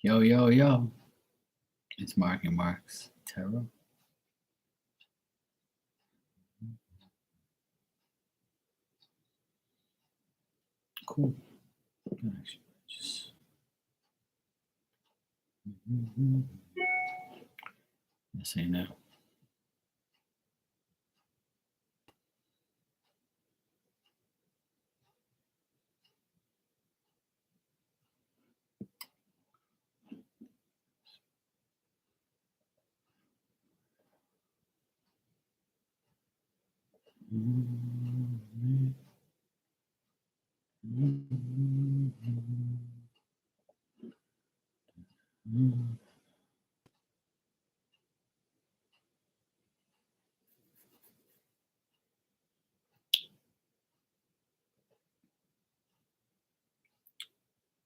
Yo, yo, yo. It's Mark and Mark's Tarot. Cool. Just say no.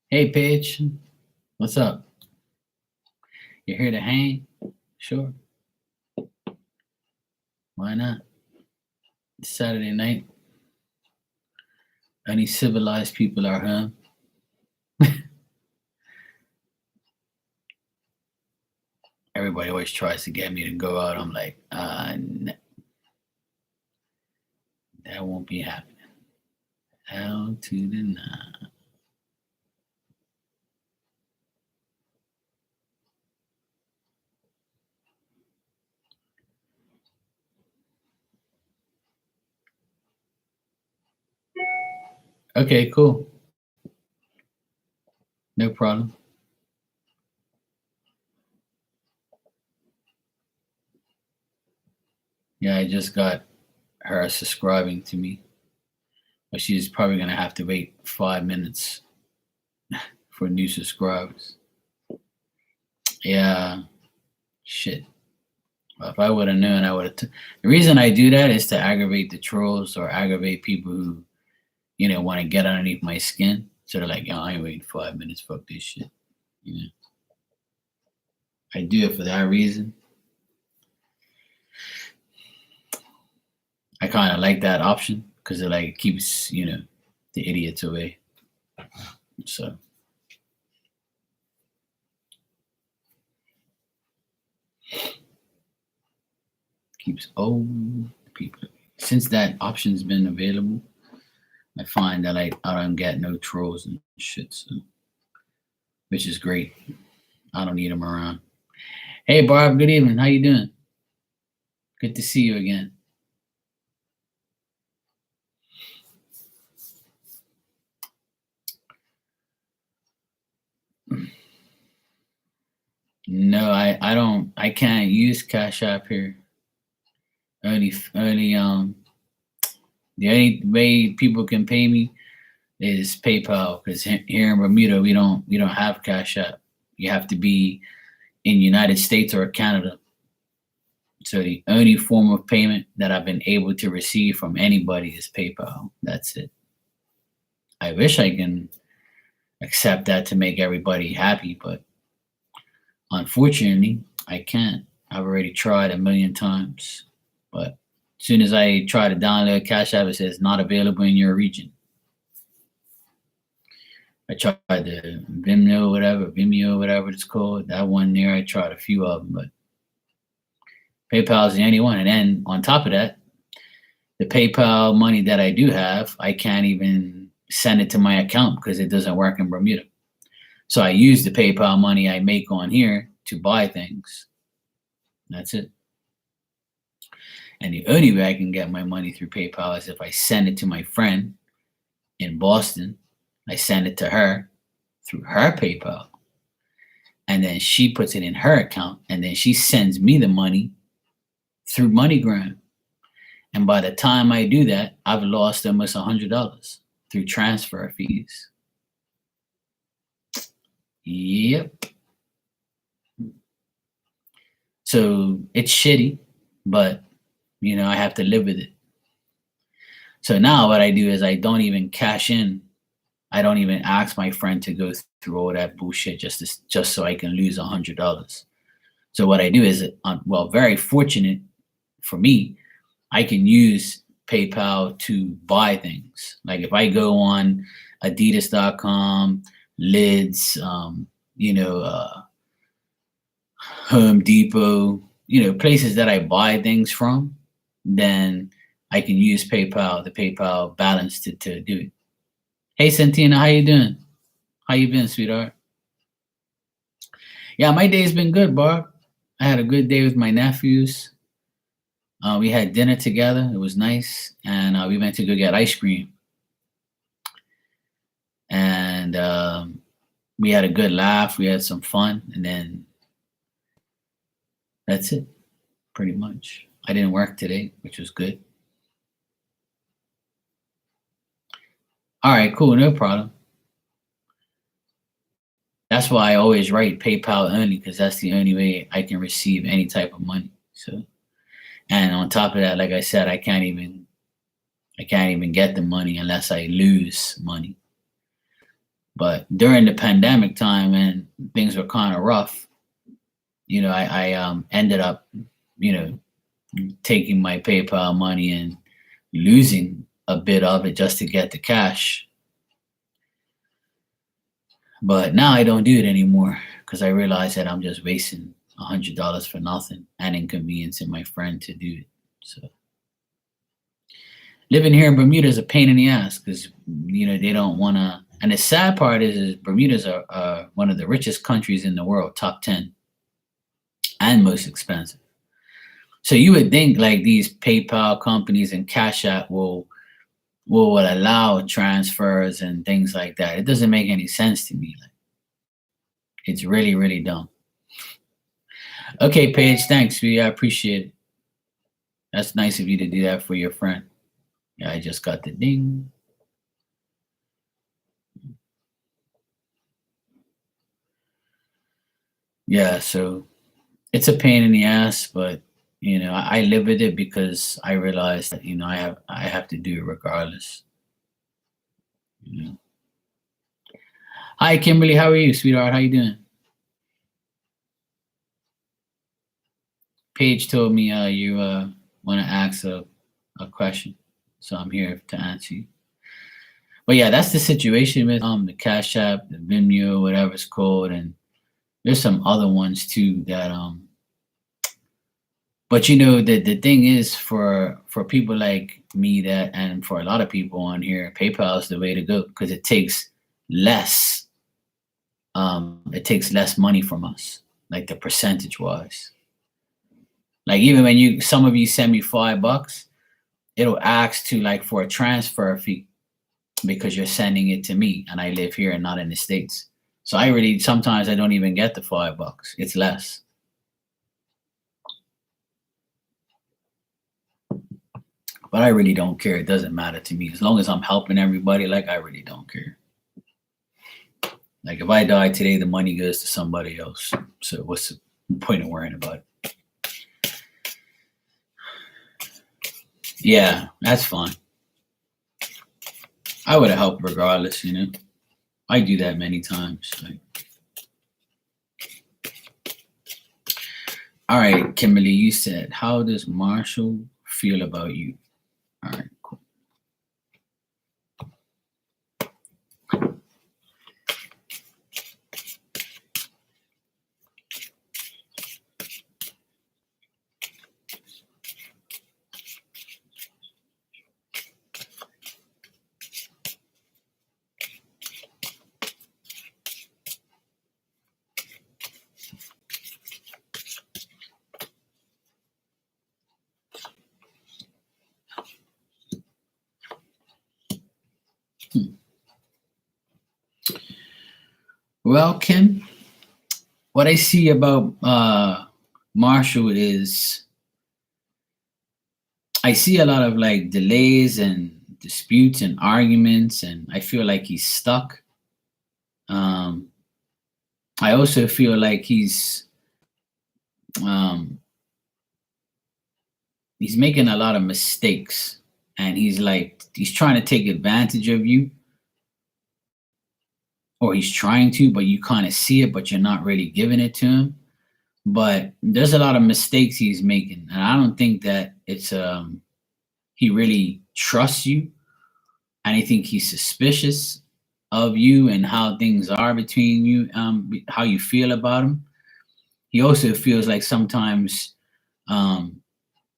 Hey, Paige. What's up? You're here to hang? Sure. Why not? It's Saturday night. Any civilized people are home. Everybody always tries to get me to go out. I'm like, no, that won't be happening. Hell to the nah. Okay, cool. No problem. Yeah, I just got her subscribing to me, but she's probably gonna have to wait 5 minutes for new subscribers. Yeah, shit. Well, if I would have known, I would have. The reason I do that is to aggravate the trolls or aggravate people who, want to get underneath my skin. So they're like, yo, I ain't waiting 5 minutes. Fuck this shit. I do it for that reason. I kind of like that option because it like keeps, the idiots away. So. Keeps old people. Since that option's been available, I find that I don't get no trolls and shit, so, which is great. I don't need them around. Hey, Barb. Good evening. How you doing? Good to see you again. No, I don't. I can't use Cash App here. The only way people can pay me is PayPal because here in Bermuda we don't have Cash App. You have to be in United States or Canada. So the only form of payment that I've been able to receive from anybody is PayPal. That's it. I wish I can accept that to make everybody happy, but unfortunately, I can't. I've already tried a million times, but as soon as I try to download Cash App, it says not available in your region. I tried the Vimeo, whatever it's called. That one there, I tried a few of them, but PayPal is the only one. And then on top of that, the PayPal money that I do have, I can't even send it to my account because it doesn't work in Bermuda. So I use the PayPal money I make on here to buy things. That's it. And the only way I can get my money through PayPal is if I send it to my friend in Boston. I send it to her through her PayPal. And then she puts it in her account. And then she sends me the money through MoneyGram. And by the time I do that, I've lost almost $100 through transfer fees. Yep. So it's shitty, but I have to live with it. So now what I do is I don't even cash in. I don't even ask my friend to go through all that bullshit just so I can lose $100. So what I do is, very fortunate for me, I can use PayPal to buy things. Like if I go on Adidas.com, Lids, Home Depot, places that I buy things from, then I can use PayPal, the PayPal balance to do it. Hey, Santina, how you doing? How you been, sweetheart? Yeah, my day's been good, Barb. I had a good day with my nephews. We had dinner together. It was nice, and we went to go get ice cream, and we had a good laugh. We had some fun, and then that's it, pretty much. I didn't work today, which was good. All right, cool, no problem. That's why I always write PayPal only, because that's the only way I can receive any type of money. So, and on top of that, like I said, I can't even get the money unless I lose money. But during the pandemic time, when things were kind of rough, I ended up, you know, taking my PayPal money and losing a bit of it just to get the cash. But now I don't do it anymore because I realize that I'm just wasting $100 for nothing and inconveniencing my friend to do it. So living here in Bermuda is a pain in the ass because they don't want to. And the sad part is Bermuda's one of the richest countries in the world, top 10, and most expensive. So you would think like these PayPal companies and Cash App will allow transfers and things like that. It doesn't make any sense to me. Like, it's really, really dumb. Okay, Paige, thanks, sweetie. I appreciate it. That's nice of you to do that for your friend. Yeah, I just got the ding. Yeah, so it's a pain in the ass, but I live with it because I realize that I have to do it regardless. You know. Hi, Kimberly. How are you, sweetheart? How you doing? Paige told me you want to ask a question, so I'm here to answer you. But yeah, that's the situation with the Cash App, the Vimeo, whatever it's called, and there's some other ones too that But the thing is for people like me that and for a lot of people on here, PayPal is the way to go because it takes less money from us, like the percentage wise. Like even when some of you send me $5, it'll ask to like for a transfer fee because you're sending it to me and I live here and not in the States. So sometimes I don't even get the $5. It's less. But I really don't care. It doesn't matter to me. As long as I'm helping everybody, like I really don't care. Like if I die today, the money goes to somebody else. So what's the point of worrying about it? Yeah, that's fine. I would have helped regardless, I do that many times. Like, all right, Kimberly, you said, how does Marshall feel about you? All right, cool. Well, Kim, what I see about Marshall is I see a lot of like delays and disputes and arguments, and I feel like he's stuck. I also feel like um, he's making a lot of mistakes, and he's trying to take advantage of you, or he's trying to, but you kind of see it, but you're not really giving it to him. But there's a lot of mistakes he's making, and I don't think that it's he really trusts you, and I think he's suspicious of you and how things are between you, how you feel about him. He also feels like sometimes um,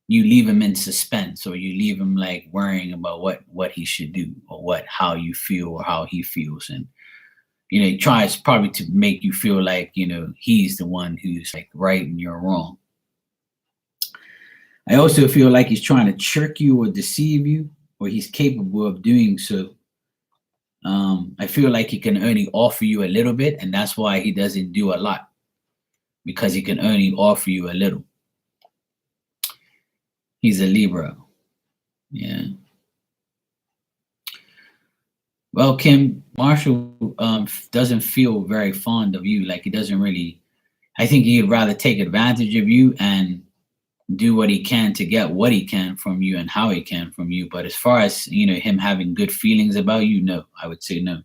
you leave him in suspense, or you leave him like worrying about what he should do, or how you feel or how he feels. And he tries probably to make you feel like he's the one who's like right and you're wrong. I also feel like he's trying to trick you or deceive you, or he's capable of doing so. I feel like he can only offer you a little bit, and that's why he doesn't do a lot, because he can only offer you a little. He's a Libra. Yeah. Well, Kim, Marshall doesn't feel very fond of you. Like, he doesn't really. I think he'd rather take advantage of you and do what he can to get what he can from you and how he can from you. But as far as him having good feelings about you, no, I would say no.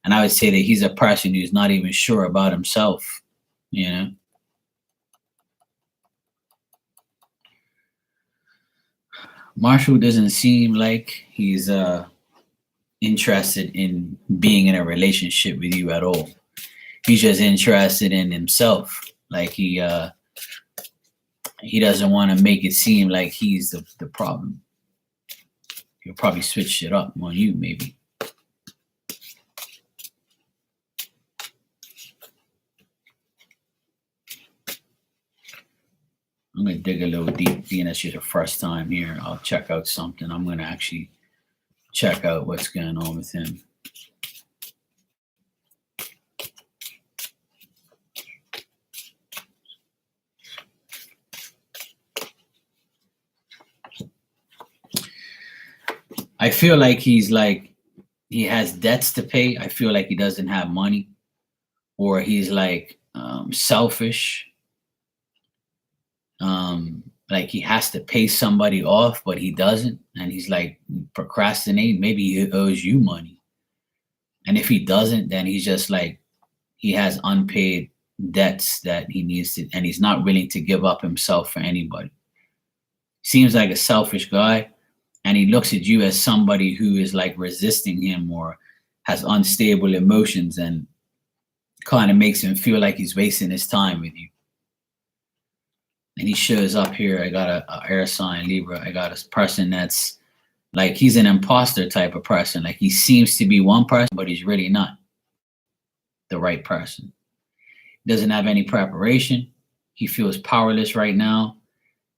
And I would say that he's a person who's not even sure about himself. Marshall doesn't seem like he's interested in being in a relationship with you at all. He's just interested in himself. Like, he doesn't want to make it seem like he's the problem. He'll probably switch it up on you, maybe. I'm going to dig a little deep, being that's your first time here. I'll check out something. I'm going to actually check out what's going on with him. I feel like he has debts to pay. I feel like he doesn't have money, or he's like selfish. Like, he has to pay somebody off, but he doesn't, and he's like procrastinating. Maybe he owes you money, and if he doesn't, then he's just like, he has unpaid debts that he needs to, and he's not willing to give up himself for anybody. Seems like a selfish guy, and he looks at you as somebody who is like resisting him or has unstable emotions, and kind of makes him feel like he's wasting his time with you. And he shows up here. I got a air sign, Libra. I got a person that's like, he's an imposter type of person. Like, he seems to be one person, but he's really not the right person. He doesn't have any preparation. He feels powerless right now.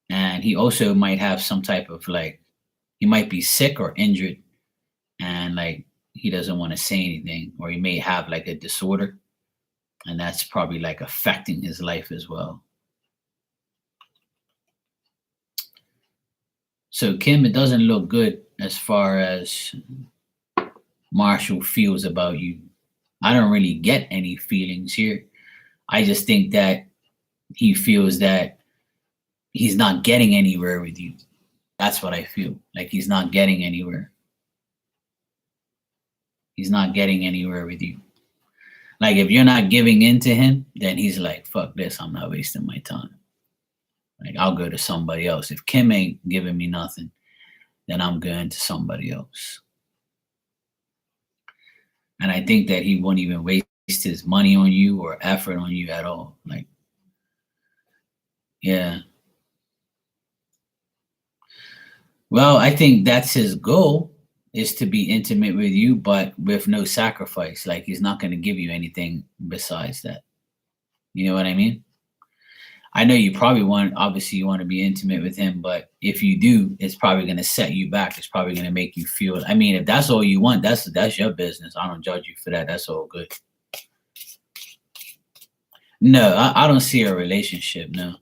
And he also might have some type of like, he might be sick or injured, and like, he doesn't want to say anything, or he may have like a disorder, and that's probably like affecting his life as well. So, Kim, it doesn't look good as far as Marshall feels about you. I don't really get any feelings here. I just think that he feels that he's not getting anywhere with you. That's what I feel. Like, he's not getting anywhere. He's not getting anywhere with you. Like, if you're not giving in to him, then he's like, fuck this, I'm not wasting my time. Like, I'll go to somebody else. If Kim ain't giving me nothing, then I'm going to somebody else. And I think that he won't even waste his money on you or effort on you at all. Like, yeah. Well, I think that's his goal, is to be intimate with you, but with no sacrifice. Like, he's not going to give you anything besides that. You know what I mean? I know you probably obviously you want to be intimate with him, but if you do, it's probably going to set you back. It's probably going to make you feel, I mean, if that's all you want, that's your business. I don't judge you for that. That's all good. No, I don't see a relationship, no.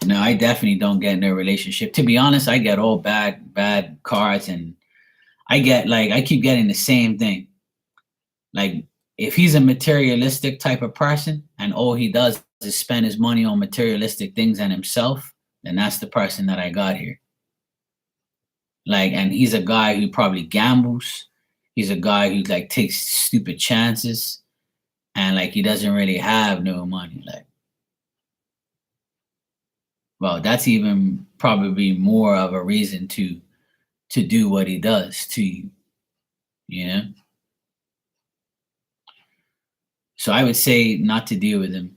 No, I definitely don't get no relationship. To be honest, I get all bad cards, and I keep getting the same thing. Like, if he's a materialistic type of person and all he does is spend his money on materialistic things and himself, then that's the person that I got here. Like, and he's a guy who probably gambles. He's a guy who like takes stupid chances, and like he doesn't really have no money. Like, well, that's even probably more of a reason to do what he does to you, you know? So I would say not to deal with him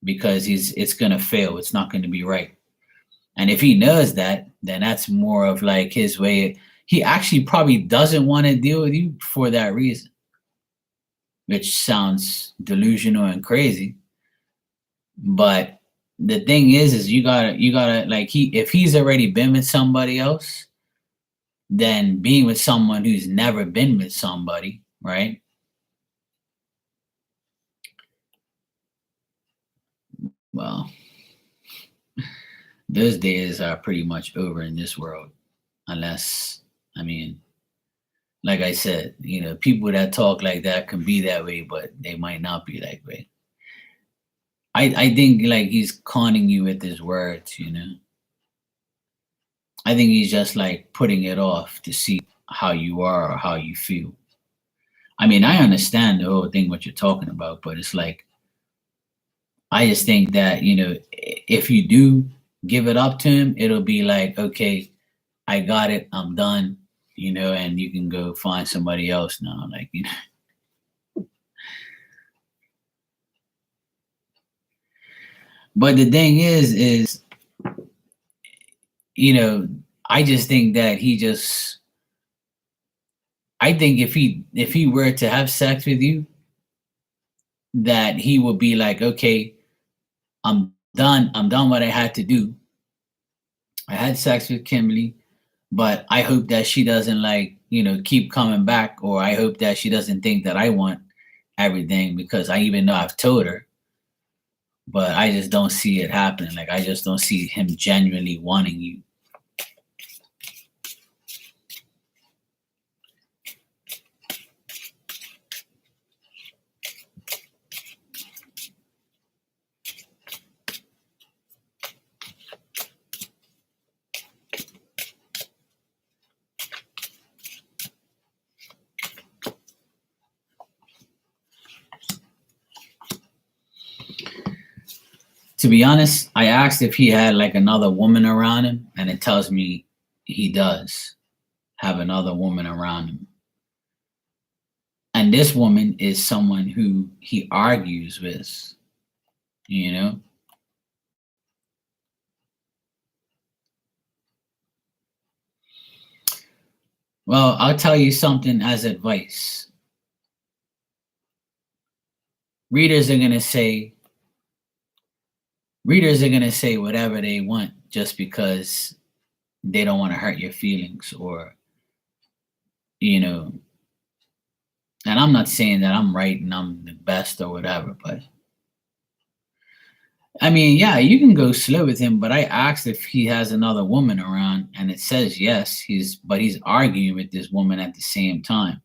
because it's gonna fail. It's not gonna be right. And if he knows that, then that's more of like his way. He actually probably doesn't want to deal with you for that reason, which sounds delusional and crazy. But the thing is you gotta like if he's already been with somebody else, then being with someone who's never been with somebody, right? Well, those days are pretty much over in this world, unless, I mean, like I said, people that talk like that can be that way, but they might not be that way. I think like he's conning you with his words. I think he's just like putting it off to see how you are or how you feel. I mean, I understand the whole thing what you're talking about, but it's like I just think that, if you do give it up to him, it'll be like, okay, I got it, I'm done, and you can go find somebody else now. Like, but the thing is, you know, I just think that I think if he were to have sex with you, that he would be like, okay, I'm done. I'm done what I had to do. I had sex with Kimberly, but I hope that she doesn't like, keep coming back, or I hope that she doesn't think that I want everything because I even know I've told her, but I just don't see it happening. Like I just don't see him genuinely wanting you. To be honest, I asked if he had like another woman around him, and it tells me he does have another woman around him. And this woman is someone who he argues with, you know? Well, I'll tell you something as advice. Readers are going to say, readers are going to say whatever they want just because they don't want to hurt your feelings, or, you know, and I'm not saying that I'm right and I'm the best or whatever, but I mean, yeah, you can go slow with him, but I asked if he has another woman around, and it says yes. He's arguing with this woman at the same time.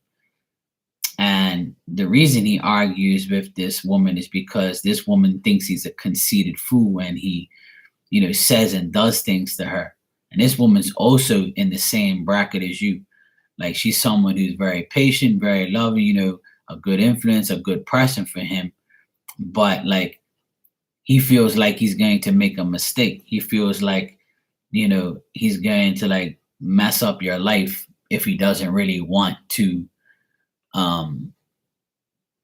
And the reason he argues with this woman is because this woman thinks he's a conceited fool when he, says and does things to her. And this woman's also in the same bracket as you. Like she's someone who's very patient, very loving, a good influence, a good person for him. But like he feels like he's going to make a mistake. He feels like, he's going to like mess up your life if he doesn't really want to um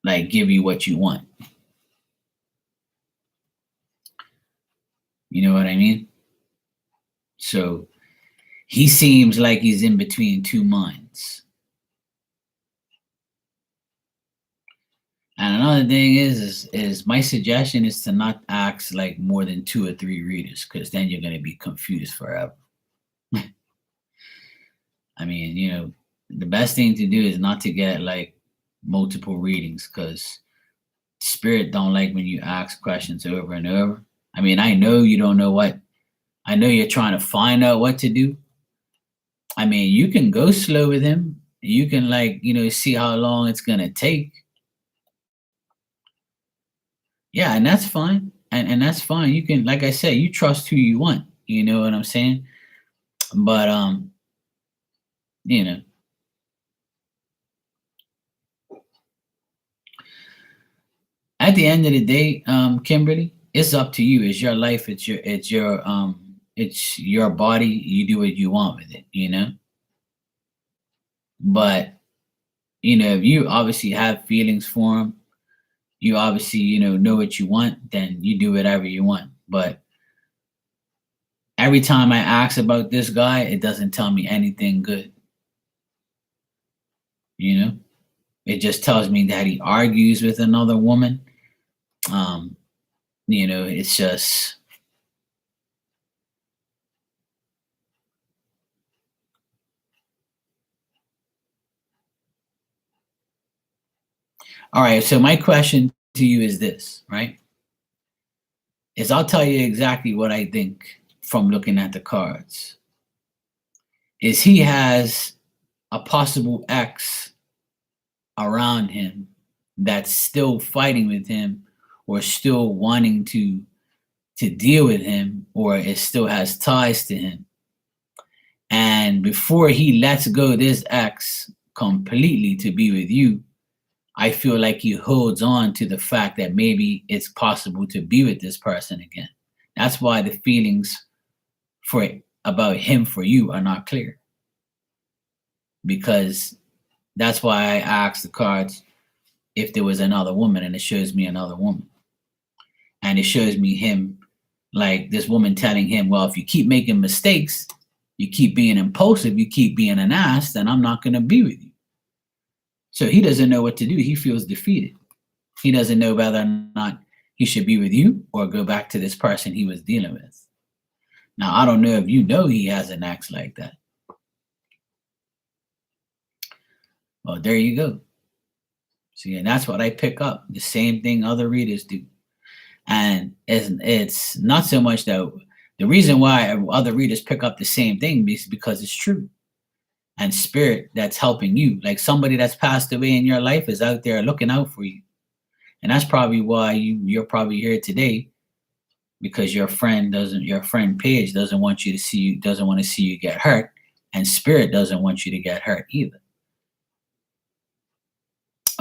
like give you what you want. You know what I mean? So he seems like he's in between two minds. And another thing is my suggestion is to not ask like more than 2 or 3 readers, because then you're gonna be confused forever. I mean, the best thing to do is not to get like multiple readings, because spirit don't like when you ask questions over and over. I mean, I know you don't know what, I know you're trying to find out what to do. I mean, you can go slow with him. You can like, see how long it's gonna take. Yeah, and that's fine. And that's fine. You can, like I said, you trust who you want. You know what I'm saying? But you know, the end of the day, Kimberly, it's up to you. It's your life. It's your body. You do what you want with it, you know. But if you obviously have feelings for him, you obviously know what you want, then you do whatever you want. But every time I ask about this guy, it doesn't tell me anything good. It just tells me that he argues with another woman. It's just, all right. So my question to you is this, right? Is I'll tell you exactly what I think from looking at the cards. Is he has a possible ex around him that's still fighting with him, or still wanting to deal with him, or it still has ties to him. And before he lets go this ex completely to be with you, I feel like he holds on to the fact that maybe it's possible to be with this person again. That's why the feelings about him for you are not clear. Because that's why I asked the cards if there was another woman, and it shows me another woman. And it shows me him, like this woman telling him, well, if you keep making mistakes, you keep being impulsive, you keep being an ass, then I'm not going to be with you. So he doesn't know what to do. He feels defeated. He doesn't know whether or not he should be with you or go back to this person he was dealing with. Now, I don't know if you know he has an ex like that. Well, there you go. See, and that's what I pick up. The same thing other readers do. And it's not so much that the reason why other readers pick up the same thing is because it's true. And spirit that's helping you, like somebody that's passed away in your life, is out there looking out for you. And that's probably why you're probably here today, because your friend Paige doesn't want to see you get hurt, and spirit doesn't want you to get hurt either.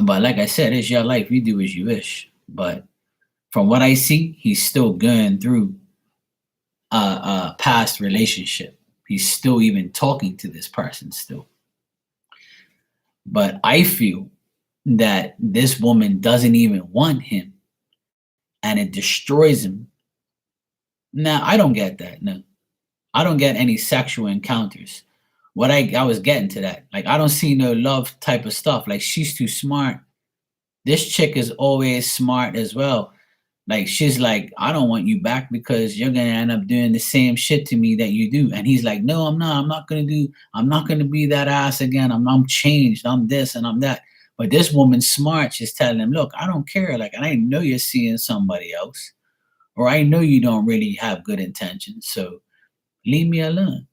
But like I said, it's your life. You do as you wish. But from what I see, he's still going through a past relationship. He's still even talking to this person still. But I feel that this woman doesn't even want him, and it destroys him. Now, I don't get that. No, I don't get any sexual encounters. What I was getting to that. Like, I don't see no love type of stuff. Like, she's too smart. This chick is always smart as well. Like, she's like, I don't want you back because you're going to end up doing the same shit to me that you do. And he's like, no, I'm not. I'm not going to be that ass again. I'm changed. I'm this and I'm that. But this woman's smart. She's telling him, look, I don't care. Like, I know you're seeing somebody else, or I know you don't really have good intentions. So leave me alone.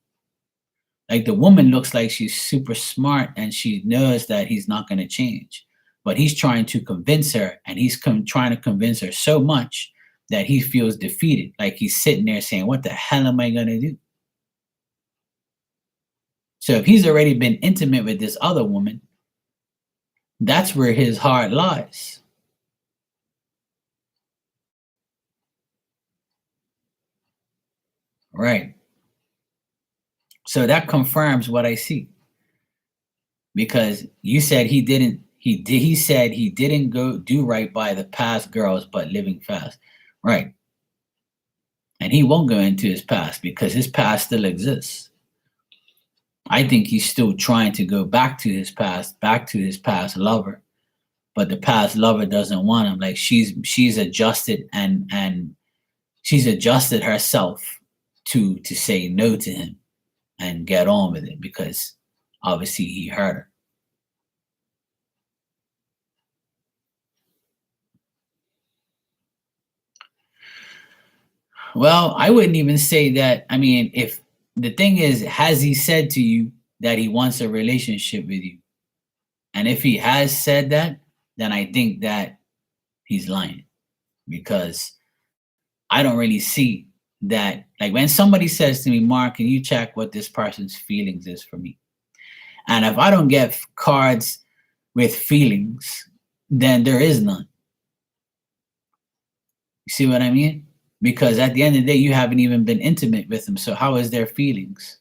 Like, the woman looks like she's super smart and she knows that he's not going to change. But he's trying to convince her, and he's trying to convince her so much that he feels defeated. Like, he's sitting there saying, what the hell am I going to do? So if he's already been intimate with this other woman, that's where his heart lies. Right. So that confirms what I see. Because you said he said he didn't go do right by the past girls, but living fast. Right. And he won't go into his past because his past still exists. I think he's still trying to go back to his past lover. But the past lover doesn't want him. Like, she's adjusted and she's adjusted herself to say no to him and get on with it, because obviously he hurt her. Well, I wouldn't even say that. I mean, if the thing is, has he said to you that he wants a relationship with you? And if he has said that, then I think that he's lying, because I don't really see that. Like, when somebody says to me, Mark, can you check what this person's feelings is for me? And if I don't get cards with feelings, then there is none. You see what I mean? Because at the end of the day, you haven't even been intimate with them. So how is their feelings?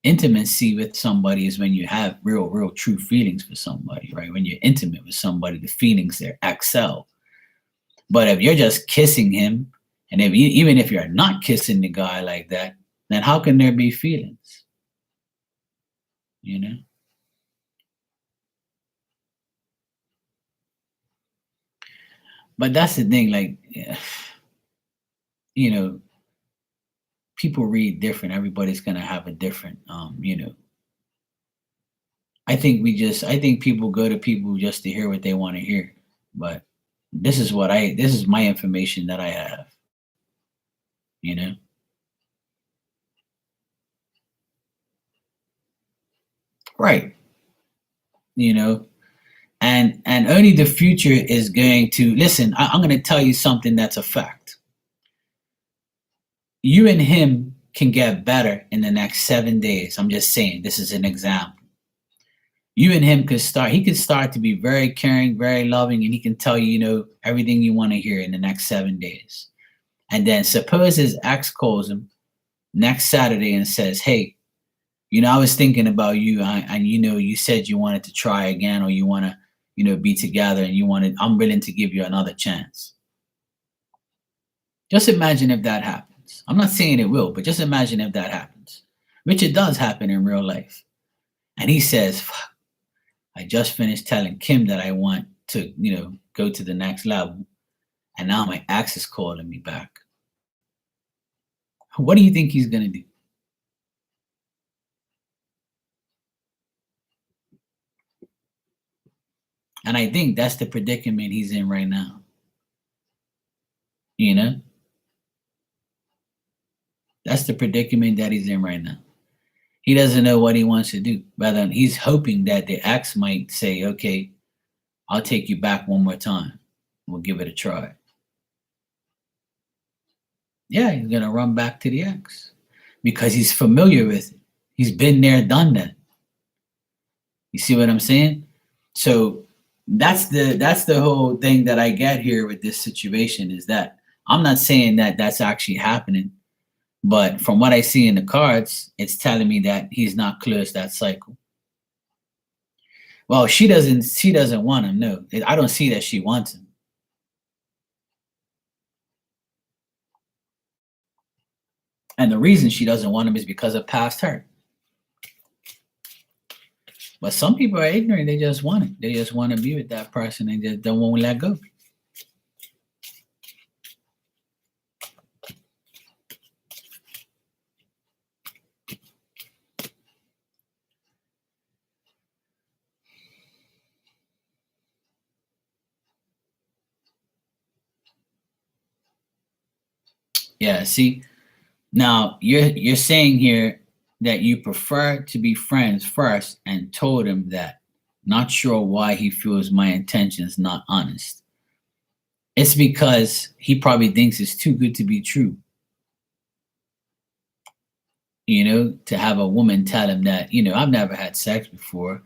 Intimacy with somebody is when you have real, true feelings for somebody, right? When you're intimate with somebody, the feelings there excel. But if you're just kissing him, and if you, even if you're not kissing the guy like that, then how can there be feelings? You know? But that's the thing, like, you know, people read different. Everybody's gonna have a different, I think people go to people just to hear what they want to hear. But this is my information that I have, you know? Right. You know, and only the future is going to listen. I'm going to tell you something that's a fact. You and him can get better in the next 7 days. I'm just saying, this is an example. You and him could start, he could start to be very caring, very loving, and he can tell you, everything you want to hear in the next 7 days. And then suppose his ex calls him next Saturday and says, hey, I was thinking about you, and you said you wanted to try again, or you want to, be together, and I'm willing to give you another chance. Just imagine if that happens. I'm not saying it will, but just imagine if that happens, which it does happen in real life. And he says, fuck, I just finished telling Kim that I want to, go to the next level. And now my ex is calling me back. What do you think he's going to do? And I think that's the predicament he's in right now. You know? That's the predicament that he's in right now. He doesn't know what he wants to do. Rather, he's hoping that the ex might say, okay, I'll take you back one more time. We'll give it a try. Yeah, he's going to run back to the ex because he's familiar with it. He's been there, done that. You see what I'm saying? So that's the whole thing that I get here with this situation is that I'm not saying that that's actually happening, but from what I see in the cards, it's telling me that he's not closed that cycle. Well, she doesn't want him. No, I don't see that she wants him. And the reason she doesn't want him is because of past hurt. But some people are ignorant. They just want it. They just want to be with that person and just don't want to let go. Yeah, see, now you're saying here that you prefer to be friends first and told him that. Not sure why he feels my intentions not honest. It's because he probably thinks it's too good to be true. To have a woman tell him that, I've never had sex before,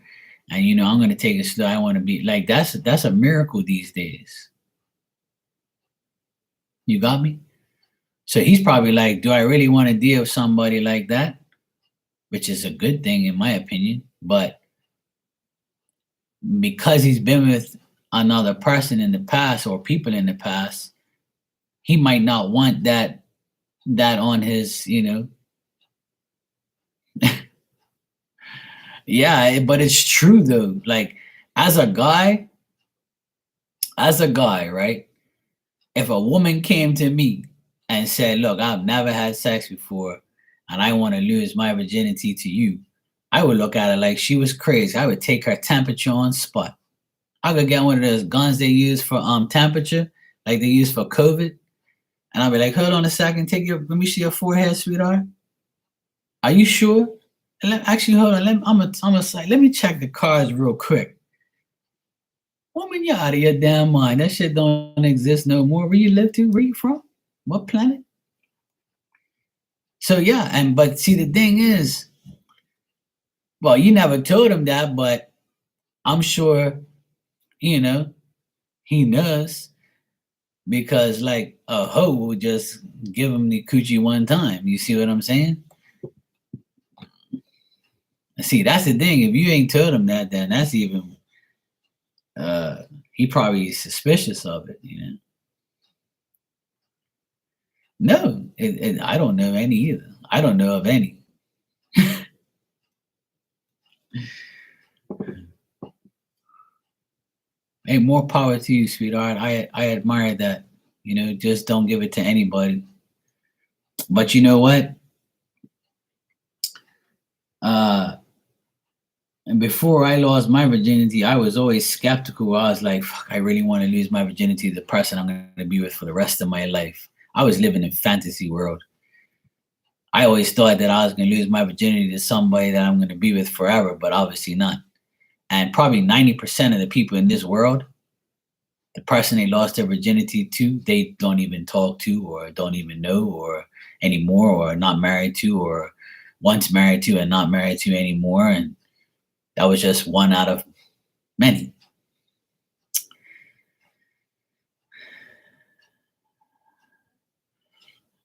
and I'm gonna take it slow. I want to be like that's a miracle these days. You got me? So he's probably like, do I really want to deal with somebody like that? Which is a good thing in my opinion. But because he's been with another person in the past or people in the past, he might not want that on his, Yeah, but it's true though. Like as a guy, right? If a woman came to me and said, look, I've never had sex before and I want to lose my virginity to you, I would look at her like she was crazy. I would take her temperature on spot. I could get one of those guns they use for temperature, like they use for COVID. And I'll be like, hold on a second, let me see your forehead, sweetheart. Are you sure? Actually, hold on. Let me check the cards real quick. Woman, you're out of your damn mind. That shit don't exist no more. Where you live to? Where you from? What planet? So yeah, but see the thing is, well, you never told him that, but I'm sure, he knows. because like a hoe will just give him the coochie one time. You see what I'm saying? See, that's the thing. If you ain't told him that, then that's even he probably is suspicious of it. You know? No, I don't know any either. I don't know of any. Hey, more power to you, sweetheart. I admire that. You know, just don't give it to anybody. But you know what? Uh, and before I lost my virginity, I was always skeptical. I was like, fuck, I really want to lose my virginity to the person I'm going to be with for the rest of my life. I was living in fantasy world. I always thought that I was going to lose my virginity to somebody that I'm going to be with forever, but obviously not. And probably 90% of the people in this world, the person they lost their virginity to, they don't even talk to or don't even know or anymore or not married to or once married to and not married to anymore. And that was just one out of many.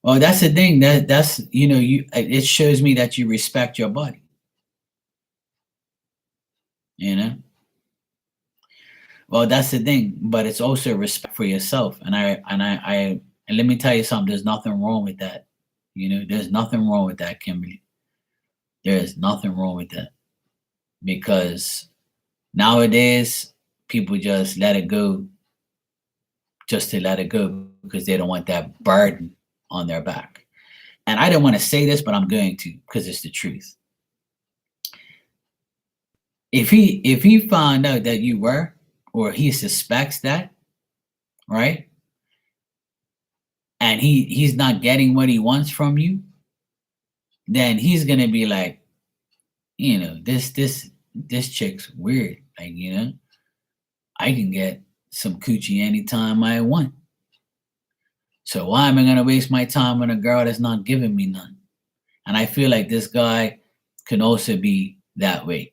Well, that's the thing. That's it shows me that you respect your body. You know. Well, that's the thing, but it's also respect for yourself. And let me tell you something. There's nothing wrong with that. You know, there's nothing wrong with that, Kimberly. There is nothing wrong with that because nowadays people just let it go, just to let it go because they don't want that burden on their back. And I didn't want to say this, but I'm going to because it's the truth. If he found out that you were, or he suspects that, right? And he's not getting what he wants from you, then he's gonna be like, this chick's weird. Like, I can get some coochie anytime I want. So why am I gonna waste my time on a girl that's not giving me none? And I feel like this guy can also be that way.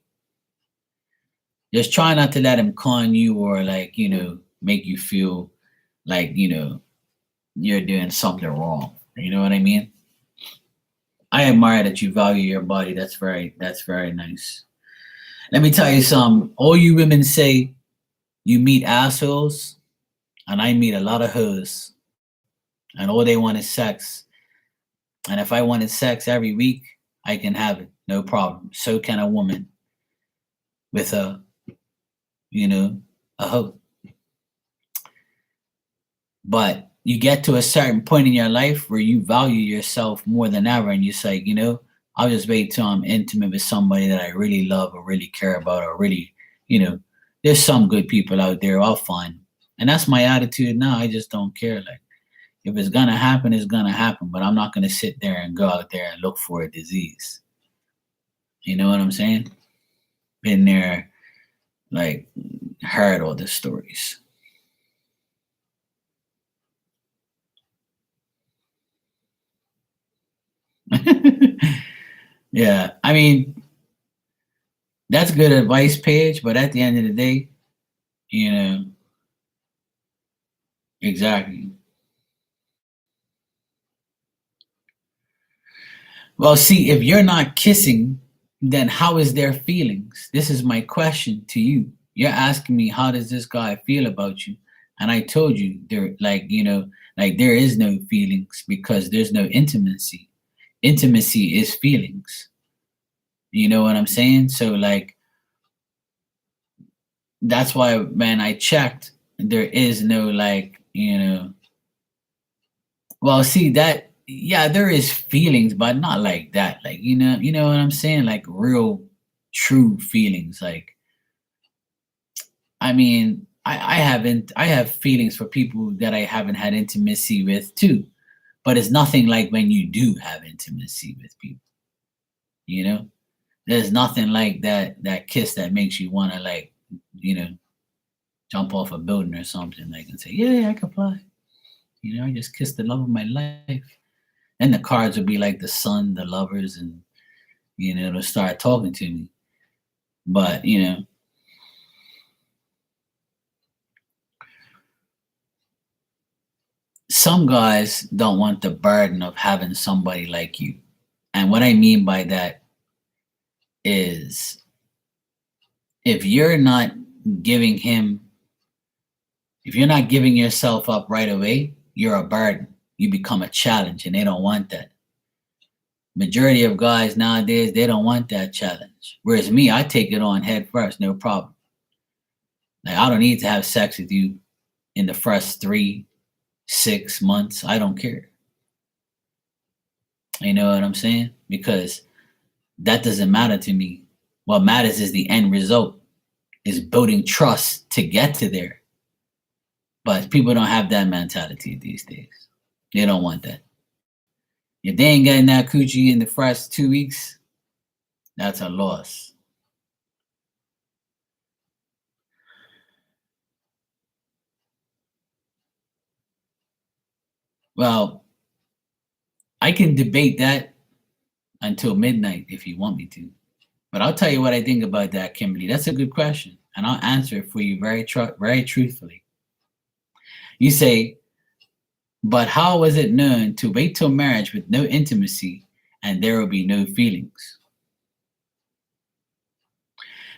Just try not to let him con you or like, make you feel like, you're doing something wrong. You know what I mean? I admire that you value your body. That's very nice. Let me tell you something. All you women say you meet assholes, and I meet a lot of hoes, and all they want is sex. And if I wanted sex every week, I can have it, no problem. So can a woman with a hoe. But you get to a certain point in your life where you value yourself more than ever, and you're like, I'll just wait till I'm intimate with somebody that I really love or really care about or really, there's some good people out there. I'll find. And that's my attitude now. I just don't care. Like, if it's gonna happen, it's gonna happen. But I'm not gonna sit there and go out there and look for a disease. You know what I'm saying? Been there, like, heard all the stories. Yeah, I mean, that's good advice, Paige. But at the end of the day, you know, exactly. Well, see, if you're not kissing, then how is their feelings? This is my question to you. You're asking me, how does this guy feel about you? And I told you, like there is no feelings because there's no intimacy. Intimacy is feelings. You know what I'm saying? So, like, that's why when I checked, there is no, like, well, see that, yeah, there is feelings, but not like that. Like, you know what I'm saying? Like real, true feelings. Like, I mean, I have feelings for people that I haven't had intimacy with too, but it's nothing like when you do have intimacy with people. You know, there's nothing like that kiss that makes you want to, like, you know, jump off a building or something, like, and say, yeah, I can fly. I just kissed the love of my life. And the cards would be like the sun, the lovers, and they'll start talking to me. But some guys don't want the burden of having somebody like you. And what I mean by that is if you're not giving him, if you're not giving yourself up right away, you're a burden. You become a challenge, and they don't want that. Majority of guys nowadays, they don't want that challenge. Whereas me, I take it on head first, no problem. Like, I don't need to have sex with you in the first 3, 6 months. I don't care. You know what I'm saying? Because that doesn't matter to me. What matters is the end result, is building trust to get to there. But people don't have that mentality these days. They don't want that. If they ain't getting that coochie in the first 2 weeks, that's a loss. Well, I can debate that until midnight if you want me to. But I'll tell you what I think about that, Kimberly. That's a good question. And I'll answer it for you very truthfully. You say, but how was it known to wait till marriage with no intimacy and there will be no feelings?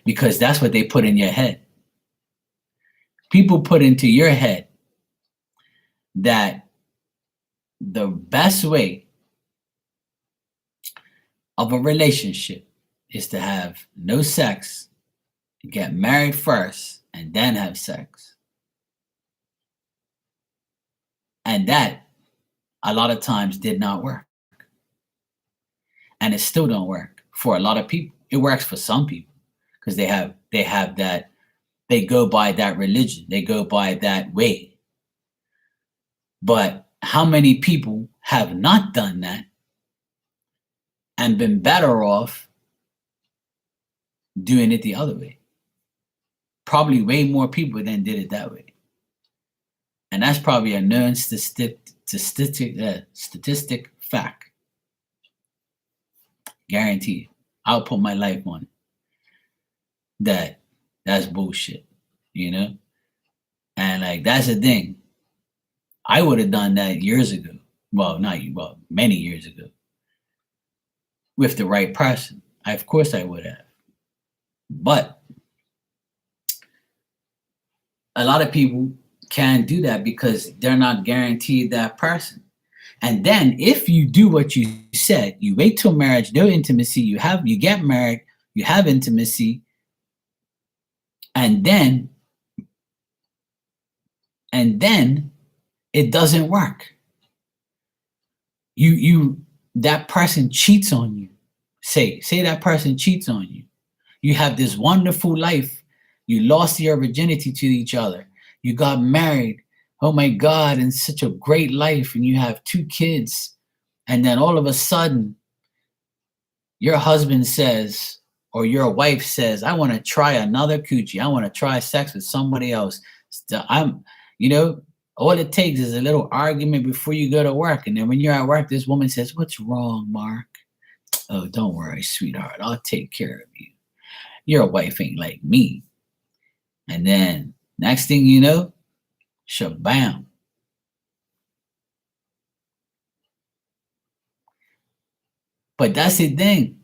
Because that's what they put in your head. People put into your head that the best way of a relationship is to have no sex, get married first, and then have sex. And that, a lot of times, did not work. And it still don't work for a lot of people. It works for some people because they have that, they go by that religion. They go by that way. But how many people have not done that and been better off doing it the other way? Probably way more people than did it that way. And that's probably a known statistic fact. Guaranteed. I'll put my life on it. That's bullshit, you know? And like, that's the thing. I would have done that years ago. Many years ago. With the right person. Of course I would have. But a lot of people can't do that because they're not guaranteed that person. And then if you do what you said, you wait till marriage, no intimacy, you get married, you have intimacy, and then it doesn't work. That person cheats on you. Say that person cheats on you. You have this wonderful life. You lost your virginity to each other. You got married. Oh my God, and such a great life. And you have 2 kids. And then all of a sudden, your husband says, or your wife says, I want to try another coochie. I want to try sex with somebody else. All it takes is a little argument before you go to work. And then when you're at work, this woman says, what's wrong, Mark? Oh, don't worry, sweetheart. I'll take care of you. Your wife ain't like me. And then next thing you know, shabam. But that's the thing.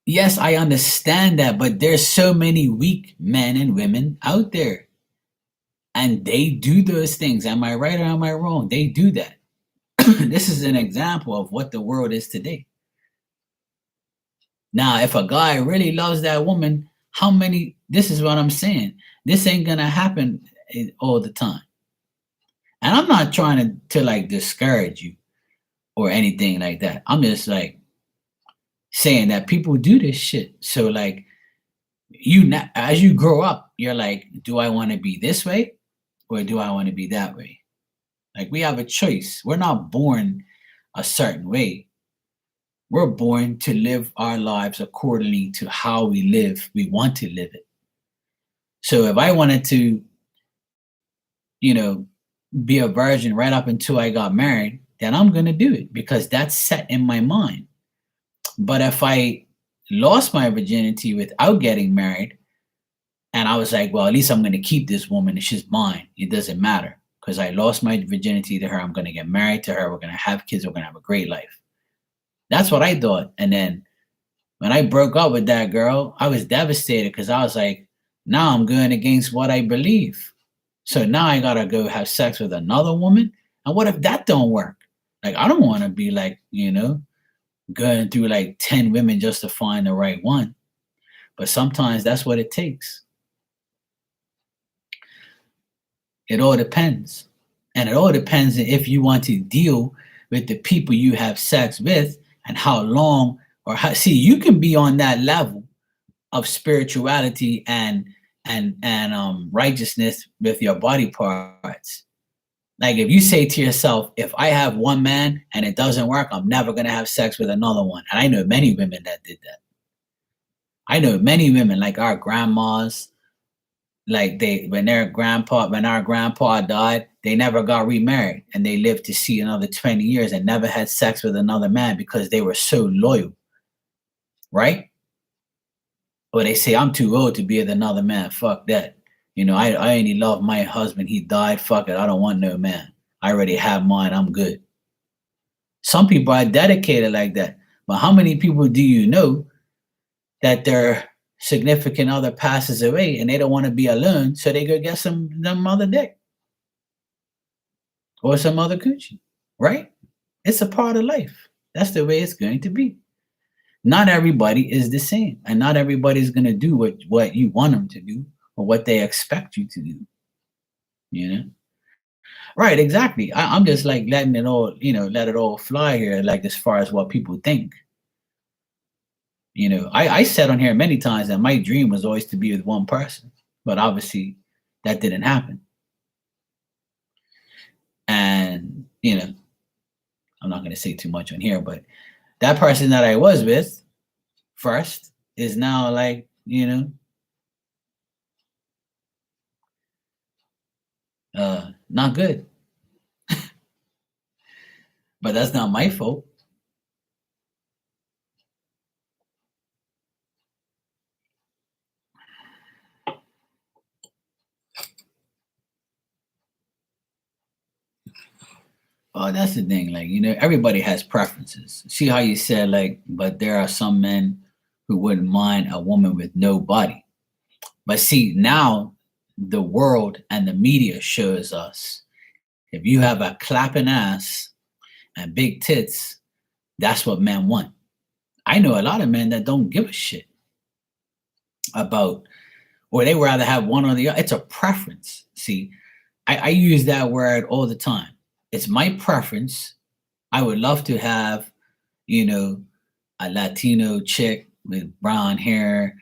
Yes, I understand that, but there's so many weak men and women out there. And they do those things. Am I right or am I wrong? They do that. This is an example of what the world is today. Now, if a guy really loves that woman, this is what I'm saying. This ain't going to happen all the time. And I'm not trying to like discourage you or anything like that. I'm just like saying that people do this shit. So like as you grow up, you're like, do I want to be this way or do I want to be that way? Like we have a choice. We're not born a certain way. We're born to live our lives accordingly to how we want to live it. So if I wanted to, be a virgin right up until I got married, then I'm going to do it because that's set in my mind. But if I lost my virginity without getting married, and I was like, well, at least I'm going to keep this woman and she's mine. It doesn't matter because I lost my virginity to her. I'm going to get married to her. We're going to have kids. We're going to have a great life. That's what I thought. And then when I broke up with that girl, I was devastated because I was like, now I'm going against what I believe. So now I got to go have sex with another woman. And what if that don't work? Like, I don't want to be like, going through like 10 women just to find the right one. But sometimes that's what it takes. It all depends. And it all depends if you want to deal with the people you have sex with and how long or how. See, you can be on that level of spirituality and righteousness with your body parts. Like if you say to yourself, if I have one man and it doesn't work, I'm never going to have sex with another one. And I know many women that did that. I know many women, like our grandmas, like when our grandpa died, they never got remarried and they lived to see another 20 years and never had sex with another man because they were so loyal. Right? Or they say, I'm too old to be with another man. Fuck that. I only love my husband. He died. Fuck it. I don't want no man. I already have mine. I'm good. Some people are dedicated like that. But how many people do you know that their significant other passes away and they don't want to be alone, so they go get some other dick or some other coochie, right? It's a part of life. That's the way it's going to be. Not everybody is the same, and not everybody's going to do what you want them to do or what they expect you to do. Right? Exactly. I'm just like letting it all, let it all fly here, like as far as what people think. I said on here many times that my dream was always to be with one person, but obviously that didn't happen. And, I'm not going to say too much on here, but that person that I was with first is now like, not good. But that's not my fault. Oh, that's the thing. Like, everybody has preferences. See how you said, like, but there are some men who wouldn't mind a woman with no body. But see, now the world and the media shows us if you have a clapping ass and big tits, that's what men want. I know a lot of men that don't give a shit about, or they rather have one or the other. It's a preference. See, I use that word all the time. It's my preference. I would love to have, a Latino chick with brown hair,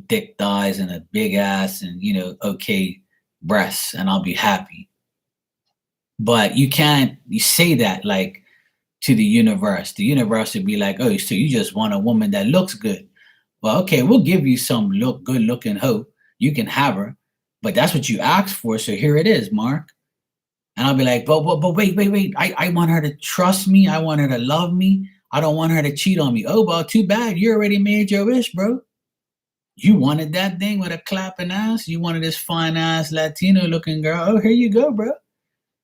thick thighs and a big ass and, okay breasts, and I'll be happy. But you say that like to the universe. The universe would be like, oh, so you just want a woman that looks good. Well, okay, we'll give you some good looking hoe. You can have her, but that's what you asked for. So here it is, Mark. And I'll be like, but wait. I want her to trust me. I want her to love me. I don't want her to cheat on me. Oh, well, too bad. You already made your wish, bro. You wanted that thing with a clapping ass. You wanted this fine ass Latino looking girl. Oh, here you go, bro.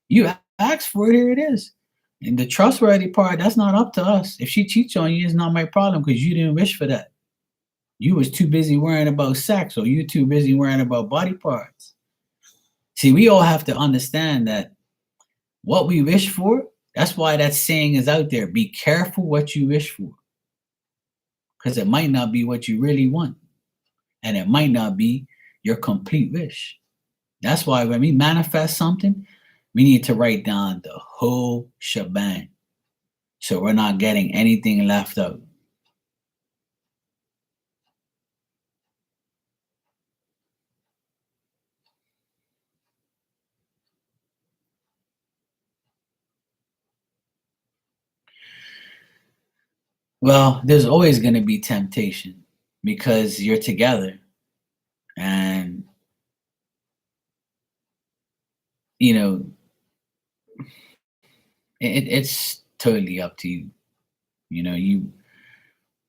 You asked for it. Here it is. And the trustworthy part, that's not up to us. If she cheats on you, it's not my problem because you didn't wish for that. You was too busy worrying about sex, or you too busy worrying about body parts. See, we all have to understand that what we wish for, that's why that saying is out there. Be careful what you wish for. Because it might not be what you really want. And it might not be your complete wish. That's why when we manifest something, we need to write down the whole shebang. So we're not getting anything left out. Well, there's always going to be temptation because you're together and, it's totally up to you. You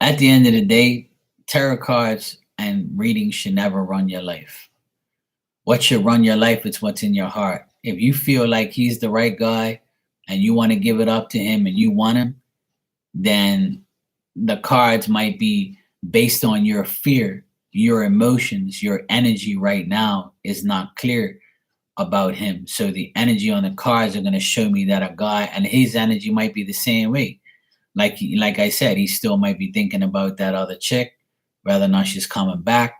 at the end of the day, tarot cards and reading should never run your life. What should run your life is what's in your heart. if you feel like he's the right guy and you want to give it up to him and you want him, then the cards might be based on your fear, your emotions, your energy right now is not clear about him. So the energy on the cards are going to show me that a guy, and his energy might be the same way. Like I said, he still might be thinking about that other chick, whether or not she's coming back.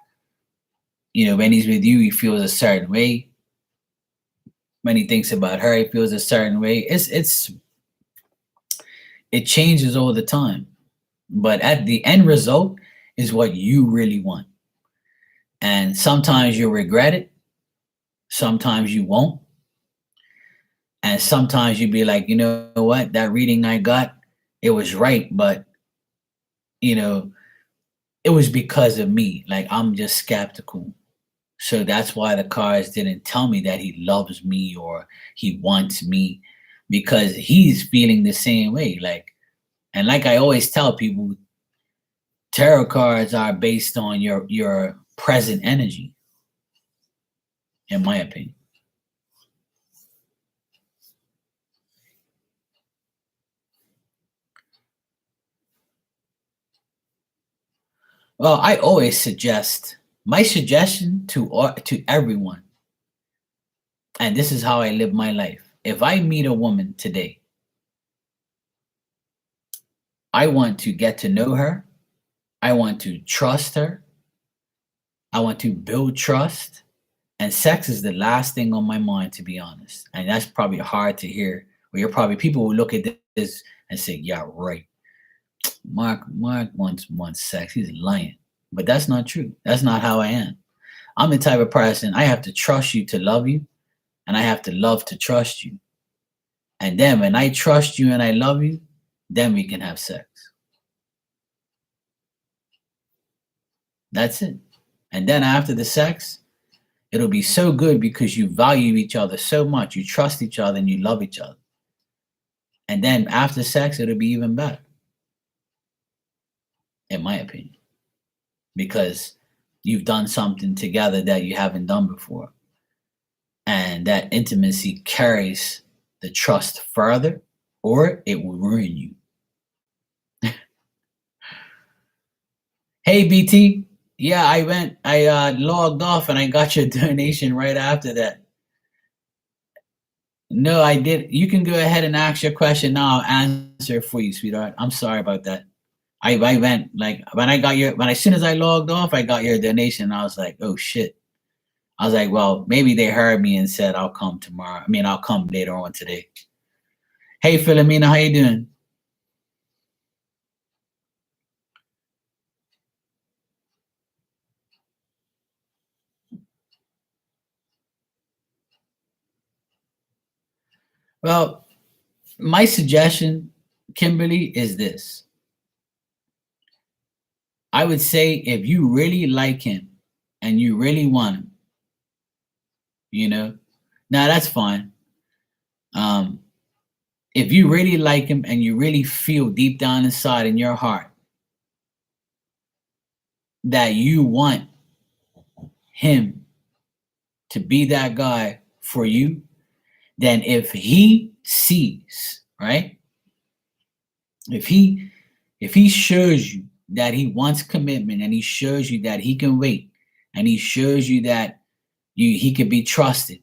When he's with you, he feels a certain way. When he thinks about her, he feels a certain way. It changes all the time. But at the end result is what you really want. And sometimes you'll regret it. Sometimes you won't. And sometimes you'll be like, you know what? That reading I got, it was right. But, it was because of me. Like, I'm just skeptical. So that's why the cards didn't tell me that he loves me or he wants me, because he's feeling the same way. And like I always tell people, tarot cards are based on your present energy, in my opinion. Well, I always suggest, my suggestion to everyone, and this is how I live my life. If I meet a woman today, I want to get to know her. I want to trust her. I want to build trust. And sex is the last thing on my mind, to be honest. And that's probably hard to hear. People will look at this and say, yeah, right. Mark wants sex. He's lying. But that's not true. That's not how I am. I'm the type of person, I have to trust you to love you, and I have to love to trust you. And then when I trust you and I love you, then we can have sex. That's it. And then after the sex, it'll be so good because you value each other so much. You trust each other and you love each other. And then after sex, it'll be even better, in my opinion, because you've done something together that you haven't done before. And that intimacy carries the trust further, or it will ruin you. Hey, BT. Yeah, I logged off and I got your donation right after that. No, I did. You can go ahead and ask your question now. I'll answer for you, sweetheart. I'm sorry about that. I went, like, as soon as I logged off, I got your donation. And I was like, oh shit. I was like, well, maybe they heard me and said, I'll come tomorrow. I'll come later on today. Hey, Philomena, how you doing? Well, my suggestion, Kimberly, is this. I would say if you really like him and you really want him, now that's fine. If you really like him and you really feel deep down inside in your heart that you want him to be that guy for you, then if he sees, right? If he shows you that he wants commitment, and he shows you that he can wait, and he shows you that he can be trusted,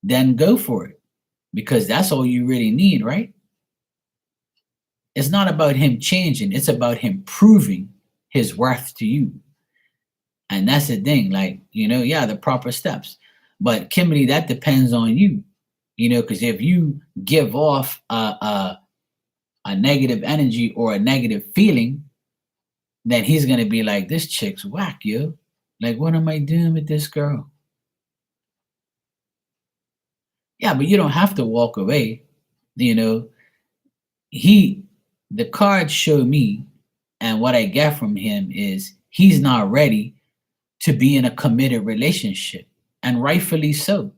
then go for it, because that's all you really need, right? It's not about him changing, it's about him proving his worth to you. And that's the thing, the proper steps. But Kimberly, that depends on you, because if you give off a negative energy or a negative feeling, then he's going to be like, this chick's whack, yo. Like, what am I doing with this girl? Yeah, but you don't have to walk away. The cards show me, and what I get from him is he's not ready to be in a committed relationship, and rightfully so,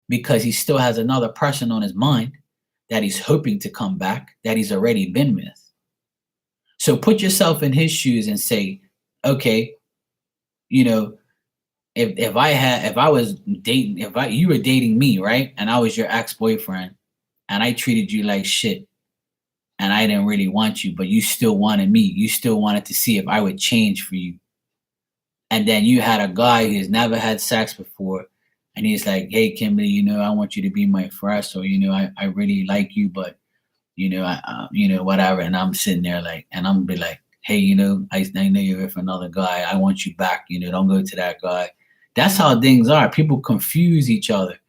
because he still has another person on his mind that he's hoping to come back, that he's already been with. So put yourself in his shoes and say, okay, if I was dating, you were dating me, right? And I was your ex-boyfriend and I treated you like shit and I didn't really want you, but you still wanted me. You still wanted to see if I would change for you. And then you had a guy who's never had sex before, and he's like, "Hey, Kimberly, I want you to be my first, or I really like you, but whatever." And I'm sitting there like, and I'm be like, "Hey, I know you're with another guy. I want you back. Don't go to that guy." That's how things are. People confuse each other,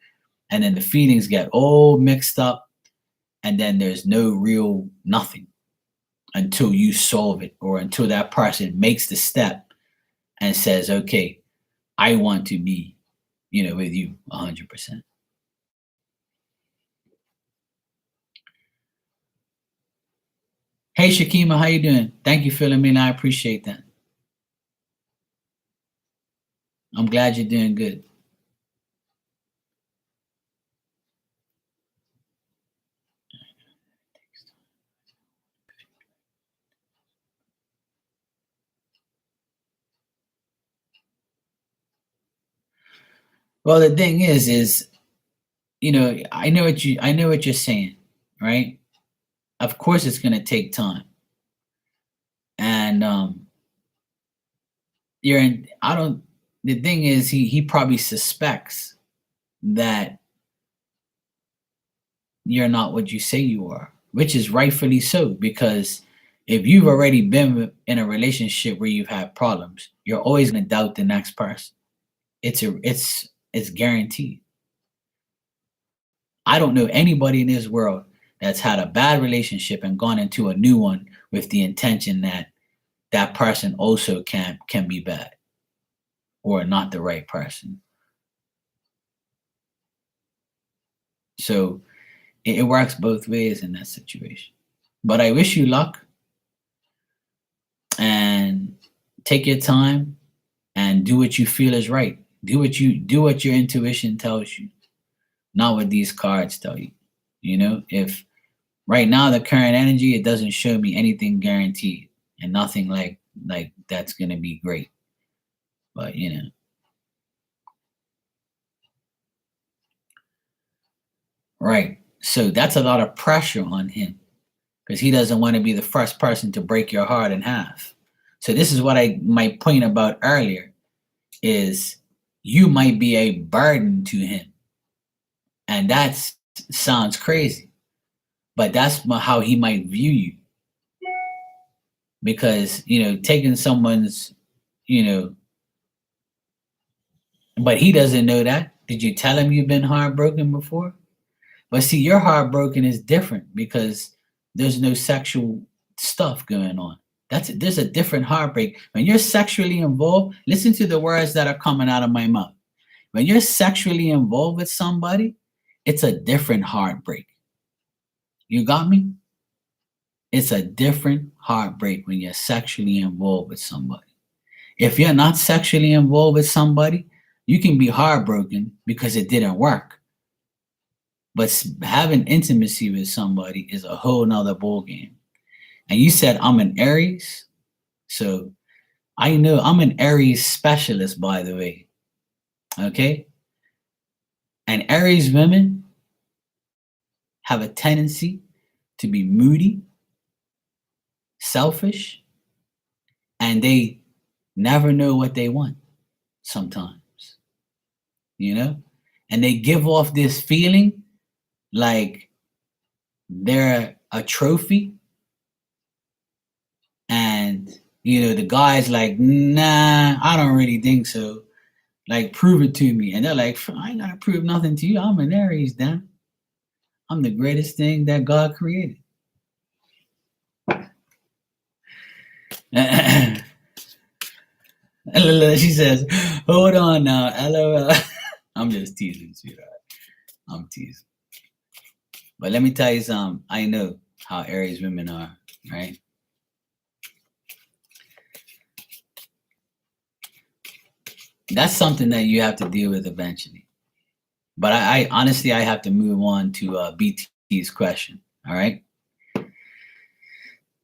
and then the feelings get all mixed up, and then there's no real nothing until you solve it, or until that person makes the step and says, "Okay, I want to be, with you 100%." Hey, Shakima, how you doing? Thank you, Philomena. I appreciate that. I'm glad you're doing good. Well, the thing is, I know what you're saying, right? Of course, it's gonna take time, and you're in. I don't. The thing is, he probably suspects that you're not what you say you are, which is rightfully so, because if you've already been in a relationship where you've had problems, you're always going to doubt the next person. It's guaranteed. I don't know anybody in this world that's had a bad relationship and gone into a new one with the intention that that person also can be bad or not the right person. So it works both ways in that situation. But I wish you luck, and take your time and do what you feel is right. Do what your intuition tells you, not what these cards tell you. If right now the current energy, it doesn't show me anything guaranteed and nothing like that's gonna be great. But right. So that's a lot of pressure on him because he doesn't want to be the first person to break your heart in half. So this is what my point about earlier is you might be a burden to him. And that sounds crazy, but that's how he might view you. Because, taking someone's, but he doesn't know that. Did you tell him you've been heartbroken before? But see, your heartbroken is different because there's no sexual stuff going on. There's a different heartbreak. When you're sexually involved, listen to the words that are coming out of my mouth. When you're sexually involved with somebody, it's a different heartbreak. You got me? It's a different heartbreak when you're sexually involved with somebody. If you're not sexually involved with somebody, you can be heartbroken because it didn't work. But having intimacy with somebody is a whole nother ball game. And you said I'm an Aries, so I know I'm an Aries specialist, by the way. Okay? And Aries women have a tendency to be moody, selfish, and they never know what they want sometimes, and they give off this feeling like they're a trophy. And, the guy's like, nah, I don't really think so. Like, prove it to me. And they're like, I ain't got to prove nothing to you. I'm an Aries, damn. I'm the greatest thing that God created. She says, hold on now, LOL. I'm just teasing, sweetheart. I'm teasing. But let me tell you something. I know how Aries women are, right? That's something that you have to deal with eventually. But I honestly, I have to move on to BT's question. All right.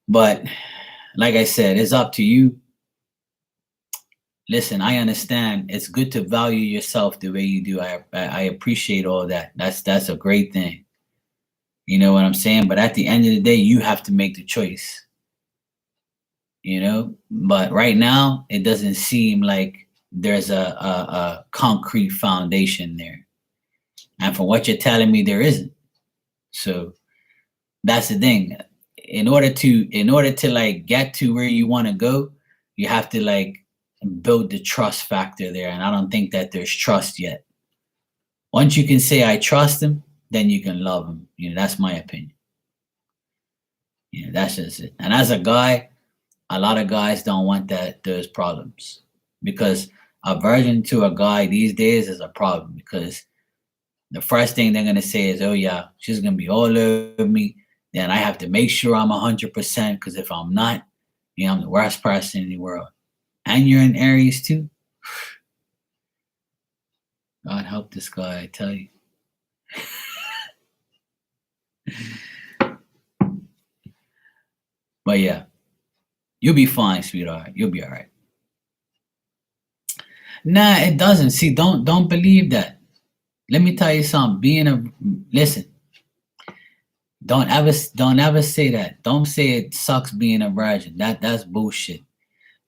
But like I said, it's up to you. listen, I understand. It's good to value yourself the way you do. I appreciate all that. That's a great thing. You know what I'm saying? But at the end of the day, you have to make the choice. You know. But right now, it doesn't seem like there's a concrete foundation there. And from what you're telling me, there isn't. So that's the thing. In order to like get to where you want to go, you have to like build the trust factor there. And I don't think that there's trust yet. Once you can say I trust him, then you can love him. You know, that's my opinion. You know, that's just it. And as a guy, a lot of guys don't want those problems because aversion to a guy these days is a problem because the first thing they're gonna say is, "Oh yeah, she's gonna be all over me." Then I have to make sure I'm 100% because if I'm not, you know, I'm the worst person in the world. And you're in Aries too. God help this guy, I tell you. But yeah, you'll be fine, sweetheart. You'll be all right. Nah, it doesn't. See, don't believe that. Let me tell you something. Listen, don't ever say that. Don't say it sucks being a virgin. That's bullshit.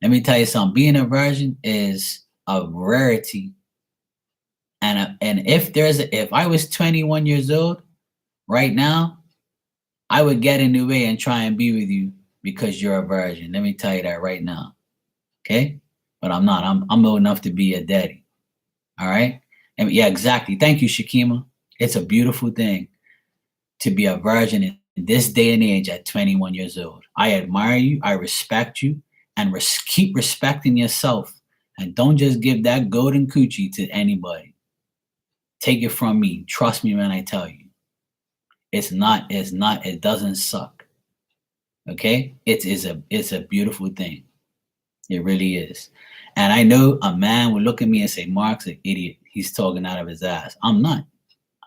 Let me tell you something. Being a virgin is a rarity. And if I was 21 years old right now, I would get in the way and try and be with you because you're a virgin. Let me tell you that right now. Okay? But I'm not. I'm old enough to be a daddy. All right? And yeah, exactly. Thank you, Shakima. It's a beautiful thing to be a virgin in this day and age at 21 years old. I admire you. I respect you. And keep respecting yourself. And don't just give that golden coochie to anybody. Take it from me. Trust me when I tell you. It doesn't suck. Okay? It's a beautiful thing. It really is. And I know a man will look at me and say, Mark's an idiot. He's talking out of his ass. I'm not.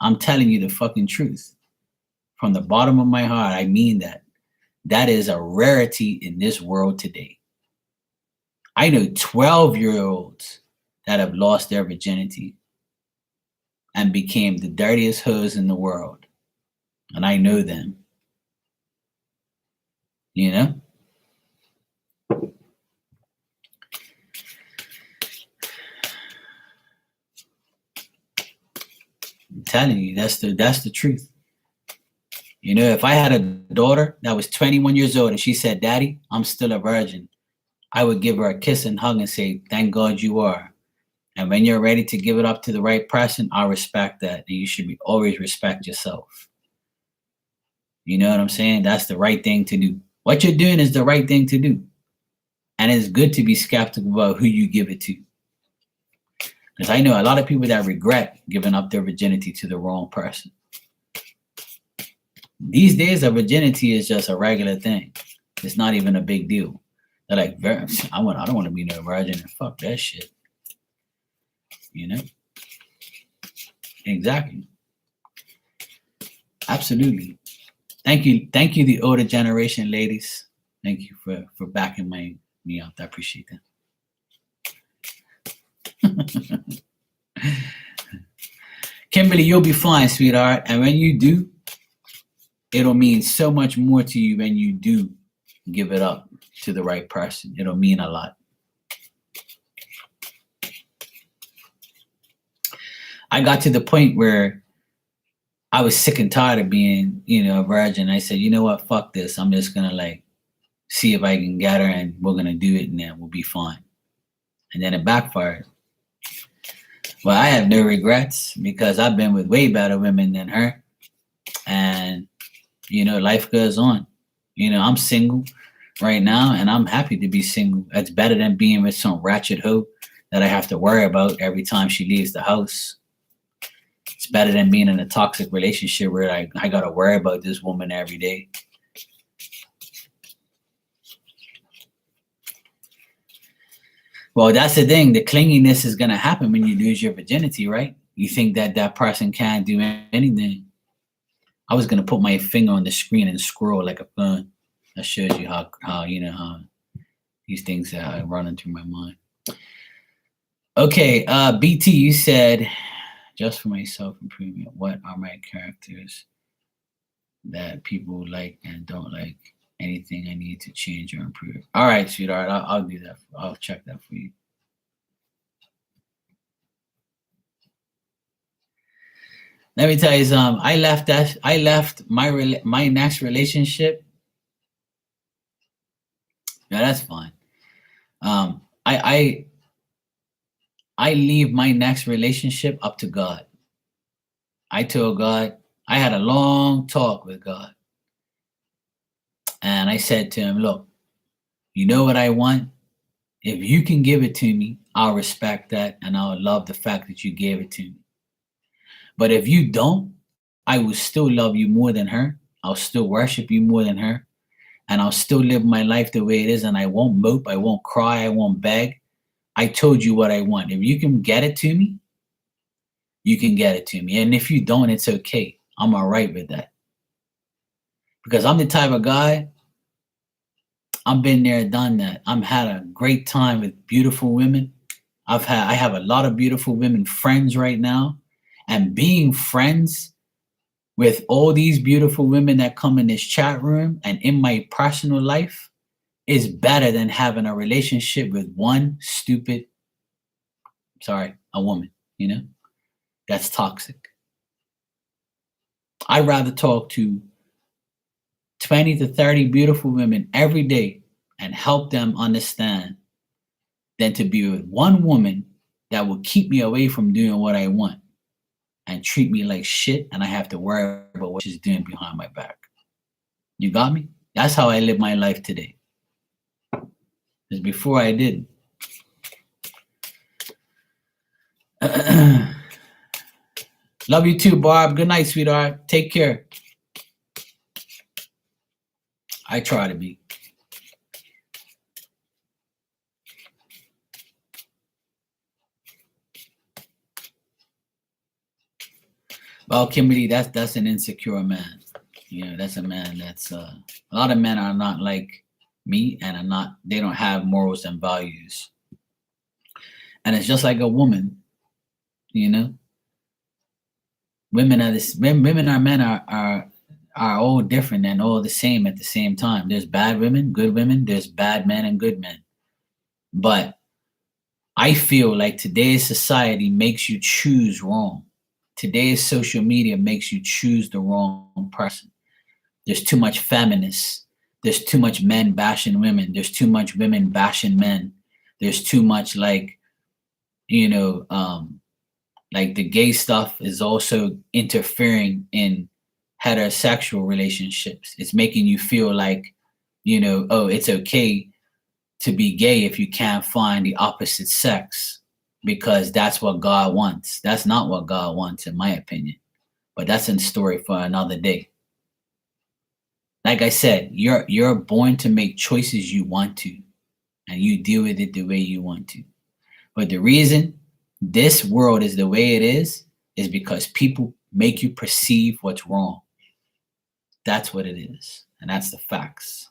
I'm telling you the fucking truth. From the bottom of my heart, I mean that. That is a rarity in this world today. I know 12-year-olds that have lost their virginity and became the dirtiest hoes in the world. And I know them. You know? I'm telling you, that's the truth. You know, if I had a daughter that was 21 years old and she said, Daddy, I'm still a virgin, I would give her a kiss and hug and say, thank God you are. And when you're ready to give it up to the right person, I respect that. And you should always respect yourself. You know what I'm saying? That's the right thing to do. What you're doing is the right thing to do. And it's good to be skeptical about who you give it to. Because I know a lot of people that regret giving up their virginity to the wrong person. These days, a virginity is just a regular thing. It's not even a big deal. They're like, I don't want to be no virgin. Fuck that shit. You know? Exactly. Absolutely. Thank you, the older generation ladies. Thank you for backing me up. I appreciate that. Kimberly, you'll be fine, sweetheart. And when you do, it'll mean so much more to you when you do give it up to the right person. It'll mean a lot. I got to the point where I was sick and tired of being, a virgin. I said, you know what? Fuck this. I'm just going to see if I can get her and we're going to do it and then we'll be fine. And then it backfired. Well, I have no regrets because I've been with way better women than her. And, life goes on. I'm single right now and I'm happy to be single. That's better than being with some ratchet hoe that I have to worry about every time she leaves the house. It's better than being in a toxic relationship where I got to worry about this woman every day. Well, that's the thing. The clinginess is going to happen when you lose your virginity, right? You think that person can't do anything. I was going to put my finger on the screen and scroll like a phone. That shows you how these things are running through my mind. Okay, BT, you said just for my self improvement, what are my characters that people like and don't like? Anything I need to change or improve? All right, sweetheart, I'll do that. I'll check that for you. Let me tell you something. I left my next relationship. Yeah, that's fine. I leave my next relationship up to God. I told God, I had a long talk with God, and I said to him, look, you know what I want? If you can give it to me, I'll respect that and I'll love the fact that you gave it to me. But if you don't, I will still love you more than her. I'll still worship you more than her. And I'll still live my life the way it is. And I won't mope. I won't cry. I won't beg. I told you what I want. If you can get it to me, you can get it to me. And if you don't, it's okay. I'm all right with that. Because I'm the type of guy, I've been there, done that. I'm had a great time with beautiful women. I have a lot of beautiful women friends right now. And being friends with all these beautiful women that come in this chat room and in my personal life is better than having a relationship with one stupid, sorry, a woman, that's toxic. I'd rather talk to 20 to 30 beautiful women every day and help them understand than to be with one woman that will keep me away from doing what I want and treat me like shit, and I have to worry about what she's doing behind my back. You got me? That's how I live my life today. Because before I didn't. Love you too, Barb. Good night, sweetheart. Take care. I try to be. Well, Kimberly, that's an insecure man. That's a man that's a lot of men are not like me and they don't have morals and values. And it's just like a woman, women or men are all different and all the same at the same time. There's bad women, good women, there's bad men and good men. But I feel like today's society makes you choose wrong. Today's social media makes you choose the wrong person. There's too much feminists. There's too much men bashing women. There's too much women bashing men. There's too much like the gay stuff is also interfering in heterosexual relationships. It's making you feel like, oh, it's okay to be gay if you can't find the opposite sex because that's what God wants. That's not what God wants, in my opinion. But that's a story for another day. Like I said, you're born to make choices you want to, and you deal with it the way you want to. But the reason this world is the way it is because people make you perceive what's wrong. That's what it is, and that's the facts.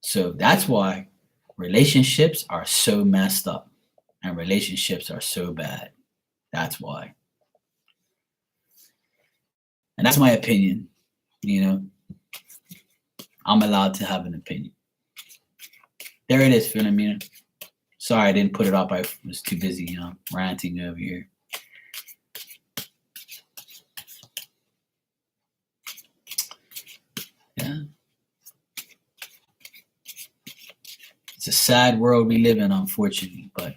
So that's why relationships are so messed up and relationships are so bad. That's why. And that's my opinion. I'm allowed to have an opinion. There it is, Philomena. Sorry, I didn't put it up. I was too busy, ranting over here. Yeah. It's a sad world we live in, unfortunately, but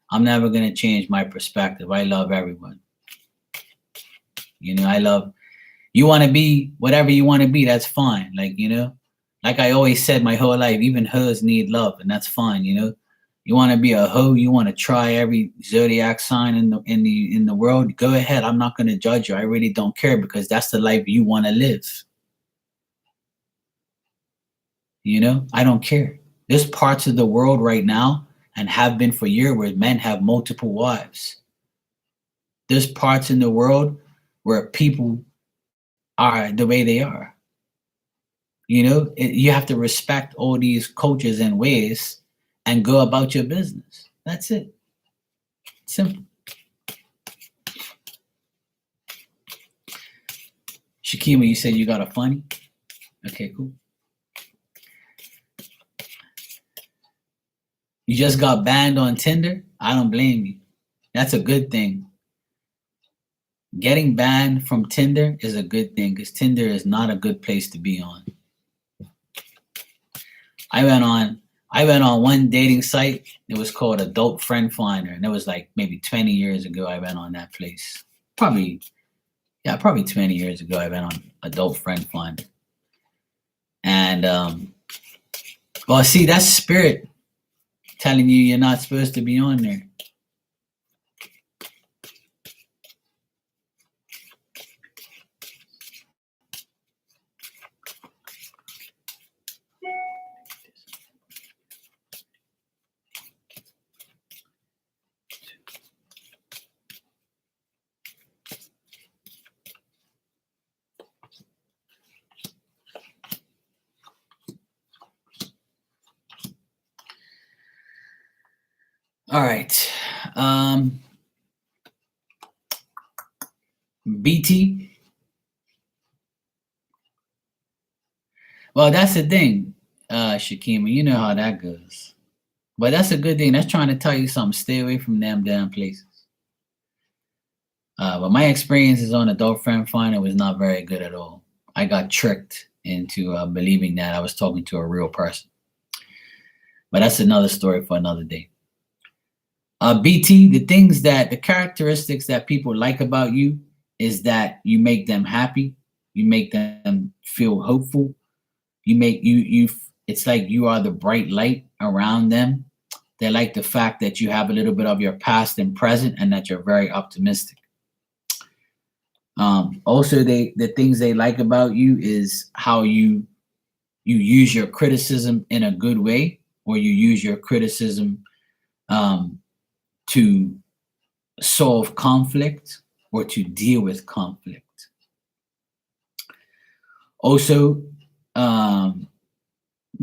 I'm never going to change my perspective. I love everyone. I love, you want to be whatever you want to be, that's fine. Like I always said my whole life, even hoes need love, and that's fine. You want to be a hoe, you want to try every zodiac sign in the world, go ahead. I'm not going to judge you. I really don't care because that's the life you want to live. I don't care. There's parts of the world right now and have been for years where men have multiple wives. There's parts in the world where people are the way they are. You have to respect all these cultures and ways and go about your business. That's it. Simple. Shakima, you said you got a funny? Okay, cool. You just got banned on Tinder? I don't blame you. That's a good thing. Getting banned from Tinder is a good thing because Tinder is not a good place to be on. I went on one dating site. It was called Adult Friend Finder, and it was like maybe 20 years ago. I went on that place. Probably 20 years ago. I went on Adult Friend Finder, and well, see, that's spirit telling you you're not supposed to be on there. All right. BT. Well, that's the thing, Shakima. You know how that goes. But that's a good thing. That's trying to tell you something. Stay away from them damn places. But my experiences on Adult Friend Finder was not very good at all. I got tricked into believing that I was talking to a real person. But that's another story for another day. BT, the characteristics that people like about you is that you make them happy, you make them feel hopeful, it's like you are the bright light around them. They like the fact that you have a little bit of your past and present and that you're very optimistic. Also, the things they like about you is how you use your criticism in a good way, or you use your criticism to solve conflict or to deal with conflict. Also,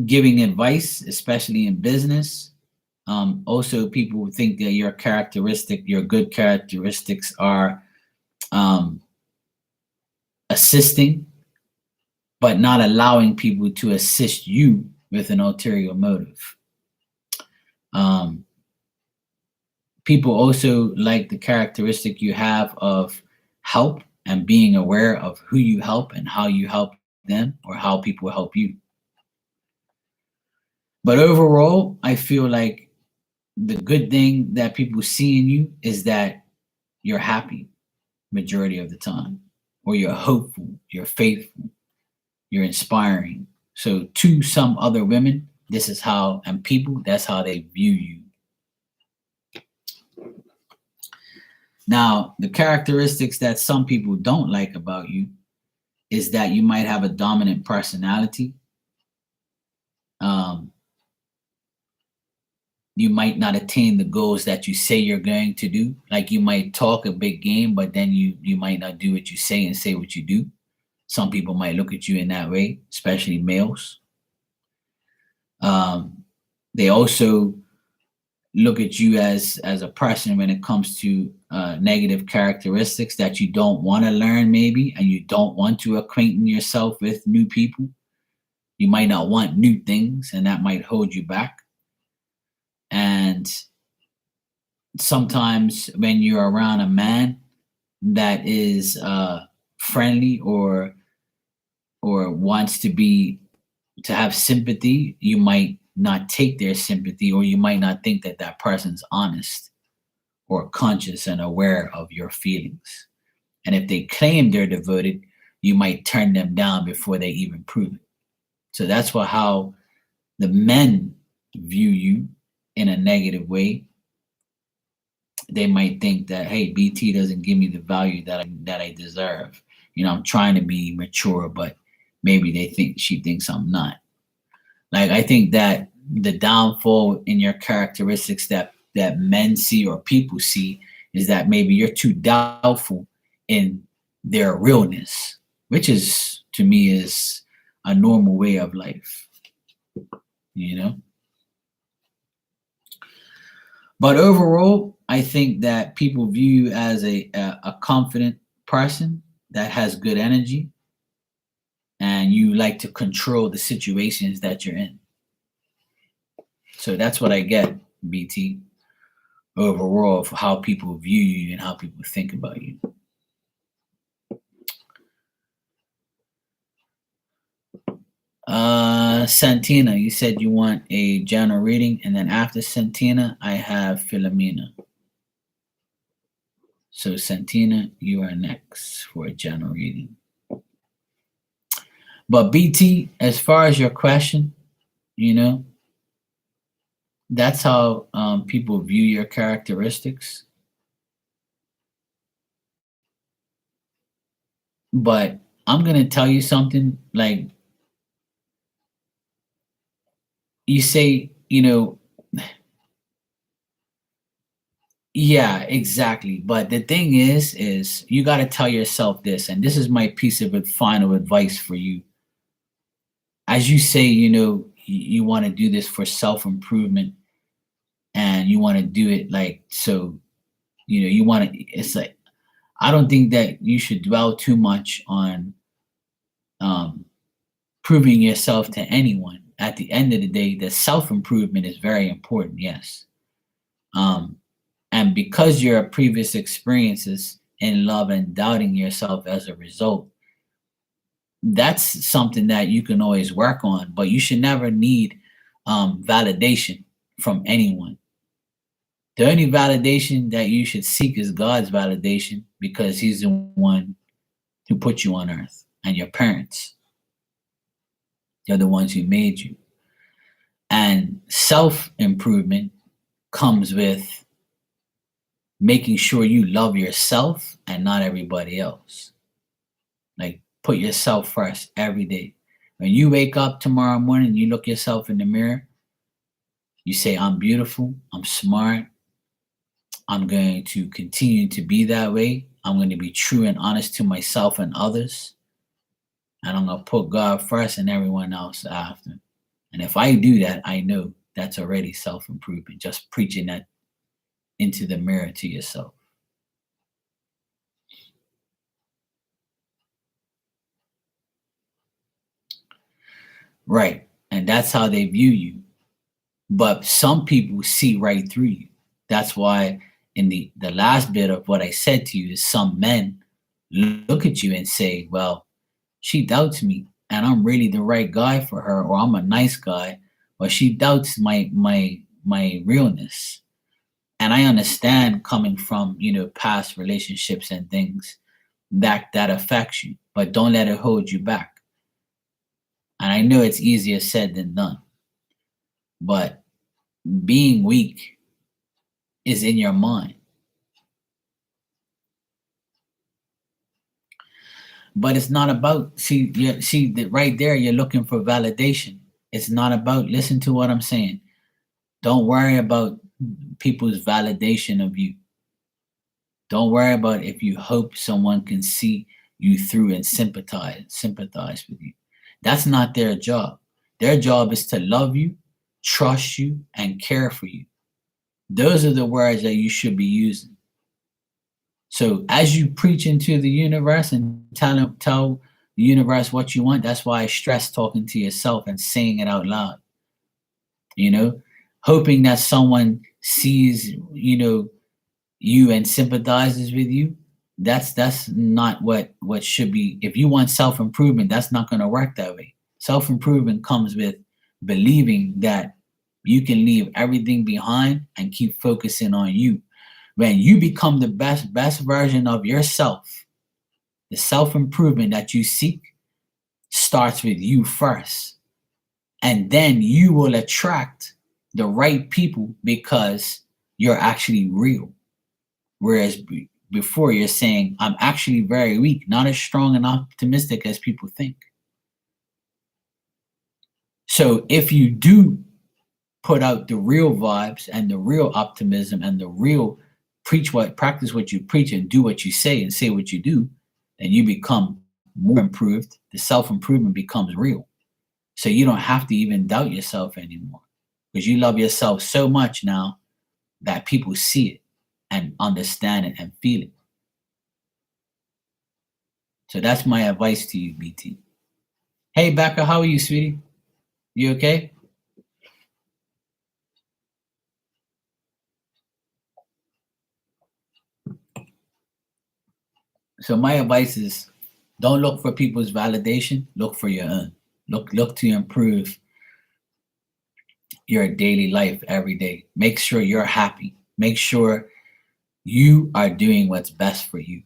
giving advice, especially in business. Also, people think that your good characteristics are assisting, but not allowing people to assist you with an ulterior motive. People also like the characteristic you have of help and being aware of who you help and how you help them, or how people help you. But overall, I feel like the good thing that people see in you is that you're happy majority of the time, or you're hopeful, you're faithful, you're inspiring. So to some other women, this is how, and people, that's how they view you. Now, the characteristics that some people don't like about you is that you might have a dominant personality. You might not attain the goals that you say you're going to do. Like, you might talk a big game, but then you might not do what you say and say what you do. Some people might look at you in that way, especially males. They also look at you as a person when it comes to negative characteristics that you don't want to learn, maybe, and you don't want to acquaint yourself with new people. You might not want new things, and that might hold you back. And sometimes when you're around a man that is friendly or wants to have sympathy, you might not take their sympathy, or you might not think that that person's honest or conscious and aware of your feelings. And if they claim they're devoted, you might turn them down before they even prove it. So that's how the men view you in a negative way. They might think that, hey, BT doesn't give me the value that I deserve. I'm trying to be mature, but maybe she thinks I'm not. Like, I think that the downfall in your characteristics that men see or people see is that maybe you're too doubtful in their realness, which is, to me, is a normal way of life. But overall, I think that people view you as a confident person that has good energy, and you like to control the situations that you're in. So that's what I get, BT, overall, for how people view you and how people think about you. Santina, you said you want a general reading, and then after Santina, I have Philomena. So Santina, you are next for a general reading. But BT, as far as your question, you know, that's how people view your characteristics. But I'm gonna tell you something. Like you say, yeah, exactly. But the thing is you got to tell yourself this, and this is my piece of final advice for you. As you say, you want to do this for self improvement, and you want to do it like so. You want to. It's like I don't think that you should dwell too much on um, proving yourself to anyone. At the end of the day, the self improvement is very important. Yes. Um, And because your previous experiences in love and doubting yourself as a result, that's something that you can always work on, but you should never need validation from anyone. The only validation that you should seek is God's validation because He's the one who put you on earth, and your parents. They're the ones who made you. And self improvement comes with making sure you love yourself and not everybody else. Like put yourself first every day. When you wake up tomorrow morning, you look yourself in the mirror, you say, I'm beautiful, I'm smart, I'm going to continue to be that way. I'm going to be true and honest to myself and others. And I'm going to put God first and everyone else after. And if I do that, I know that's already self improvement, just preaching that into the mirror to yourself. Right. And that's how they view you. But some people see right through you. That's why in the last bit of what I said to you is some men look at you and say, well, she doubts me and I'm really the right guy for her, or I'm a nice guy, but she doubts my realness. And I understand coming from, past relationships and things that affects you, but don't let it hold you back. And I know it's easier said than done, but being weak is in your mind. But it's not about see that right there you're looking for validation. It's not about listen to what I'm saying. Don't worry about people's validation of you. Don't worry about if you hope someone can see you through and sympathize with you. That's not their job. Their job is to love you, trust you, and care for you. Those are the words that you should be using. So as you preach into the universe and tell the universe what you want, that's why I stress talking to yourself and saying it out loud. Hoping that someone sees, you and sympathizes with you. That's not what should be. If you want self-improvement, that's not going to work that way. Self-improvement comes with believing that you can leave everything behind and keep focusing on you. When you become the best version of yourself, the self-improvement that you seek starts with you first. And then you will attract the right people because you're actually real. Whereas before you're saying, I'm actually very weak, not as strong and optimistic as people think. So if you do put out the real vibes and the real optimism and the real practice what you preach and do what you say and say what you do, then you become more improved. The self-improvement becomes real. So you don't have to even doubt yourself anymore because you love yourself so much now that people see it and understand it and feel it. So that's my advice to you, BT. Hey, Becca, how are you, sweetie? You okay? So my advice is don't look for people's validation, look for your own. Look to improve your daily life every day. Make sure you're happy. Make sure you are doing what's best for you.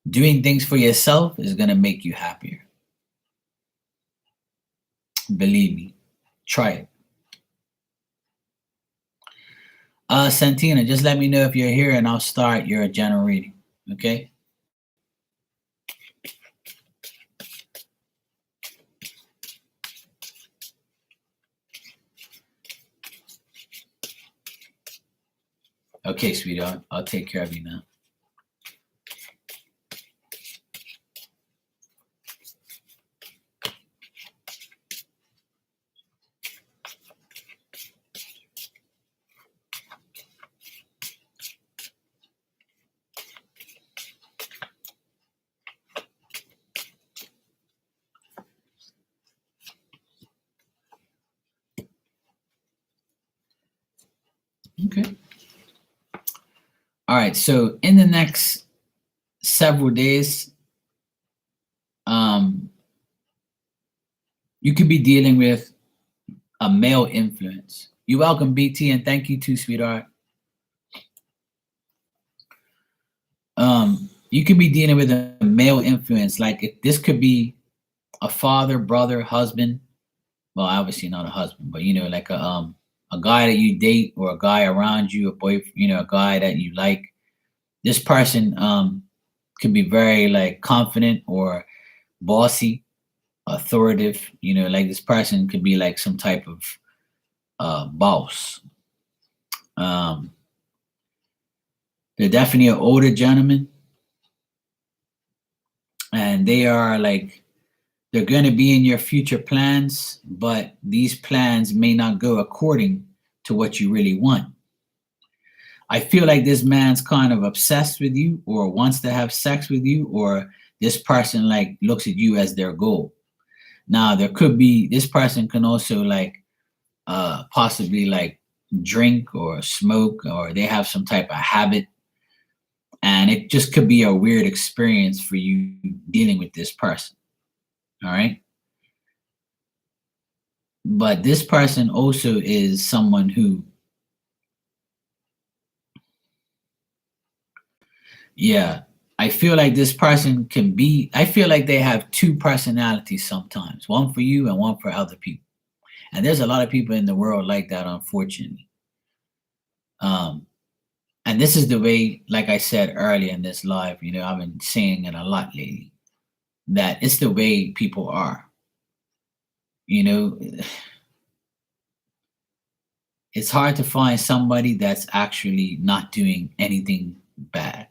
Doing things for yourself is going to make you happier. Believe me. Try it. Santina, just let me know if you're here and I'll start your general reading. Okay? Okay, sweetheart. I'll take care of you now. Okay. All right. So in the next several days, you could be dealing with a male influence. You're welcome, BT, and thank you too, sweetheart. You could be dealing with a male influence. Like this could be a father, brother, husband. Well, obviously not a husband, but like a guy that you date or a guy around you, a boy, a guy that you like. This person could be very like confident or bossy, authoritative. Like this person could be like some type of boss. They're definitely an older gentleman, and they are like they're going to be in your future plans, but these plans may not go according to what you really want. I feel like this man's kind of obsessed with you or wants to have sex with you, or this person like looks at you as their goal. Now there could be this person can also like possibly like drink or smoke, or they have some type of habit, and it just could be a weird experience for you dealing with this person. All right. But this person also is someone who, yeah, I feel like this person can be, I feel like they have two personalities sometimes, one for you and one for other people. And there's a lot of people in the world like that, unfortunately. And this is the way, like I said earlier in this live, I've been saying it a lot lately, that it's the way people are. It's hard to find somebody that's actually not doing anything bad.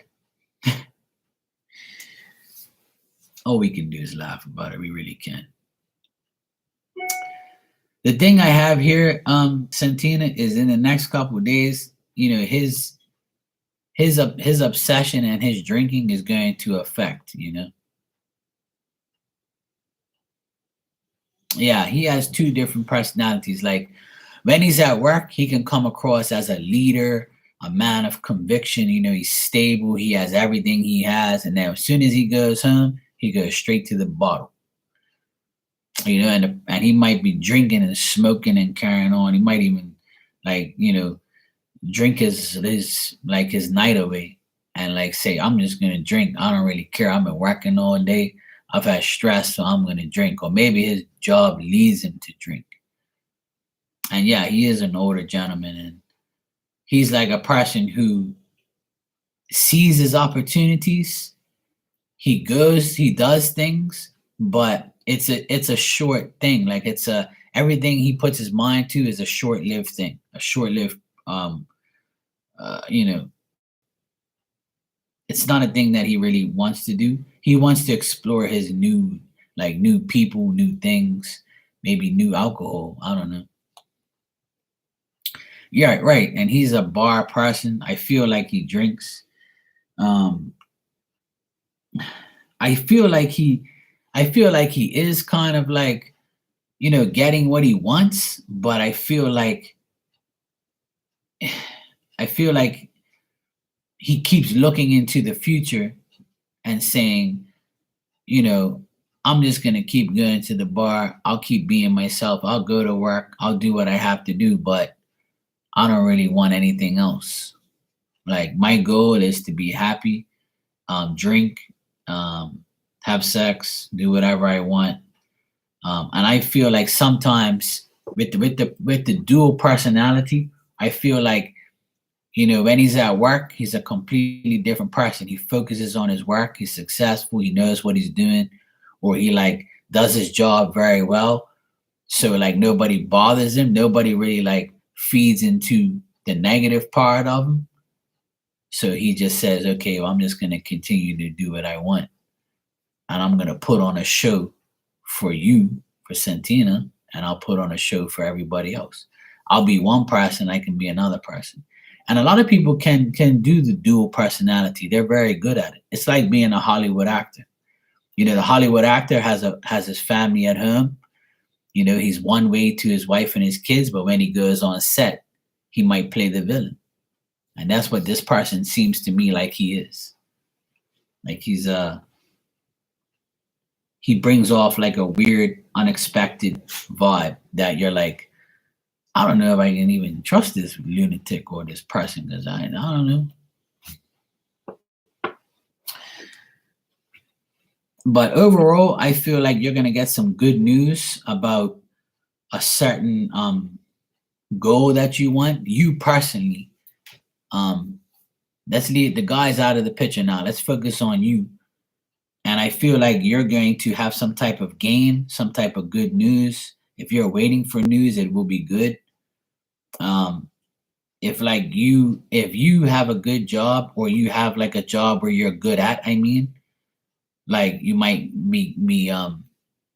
All we can do is laugh about it. We really can. The thing I have here, Santina, is in the next couple of days, his obsession and his drinking is going to affect, Yeah, he has two different personalities. Like when he's at work, he can come across as a leader, a man of conviction. He's stable. He has everything he has. And then as soon as he goes home, he goes straight to the bottle. And he might be drinking and smoking and carrying on. He might even like, drink his night away and like say, I'm just gonna drink. I don't really care. I've been working all day. I've had stress, so I'm gonna drink. Or maybe his job leads him to drink. And yeah, he is an older gentleman, and he's like a person who sees his opportunities. He goes, he does things, but it's a short thing. Like everything he puts his mind to is a short-lived thing, a short-lived it's not a thing that he really wants to do. He wants to explore his new people, new things, maybe new alcohol. I don't know. Yeah, right. And he's a bar person. I feel like he drinks. Um, I feel like he is kind of like, getting what he wants, but I feel like he keeps looking into the future and saying, you know, I'm just gonna keep going to the bar. I'll keep being myself. I'll go to work. I'll do what I have to do, but I don't really want anything else. Like my goal is to be happy, drink, have sex, do whatever I want. And I feel like sometimes with the dual personality, I feel like, when he's at work, he's a completely different person. He focuses on his work. He's successful. He knows what he's doing, or he like does his job very well. So like nobody bothers him. Nobody really like feeds into the negative part of him. So he just says, okay, well, I'm just going to continue to do what I want. And I'm going to put on a show for you, for Santina, and I'll put on a show for everybody else. I'll be one person, I can be another person. And a lot of people can do the dual personality. They're very good at it. It's like being a Hollywood actor. The Hollywood actor has his family at home. He's one way to his wife and his kids, but when he goes on set, he might play the villain. And that's what this person seems to me like he is. Like he brings off like a weird, unexpected vibe that you're like, I don't know if I can even trust this lunatic or this person because I don't know. But overall, I feel like you're gonna get some good news about a certain goal that you want. You personally, um, let's leave the guys out of the picture now. Let's focus on you. And I feel like you're going to have some type of gain, some type of good news. If you're waiting for news, it will be good. Um, if you have a good job or you have like a job where you're good at, I mean, like you might be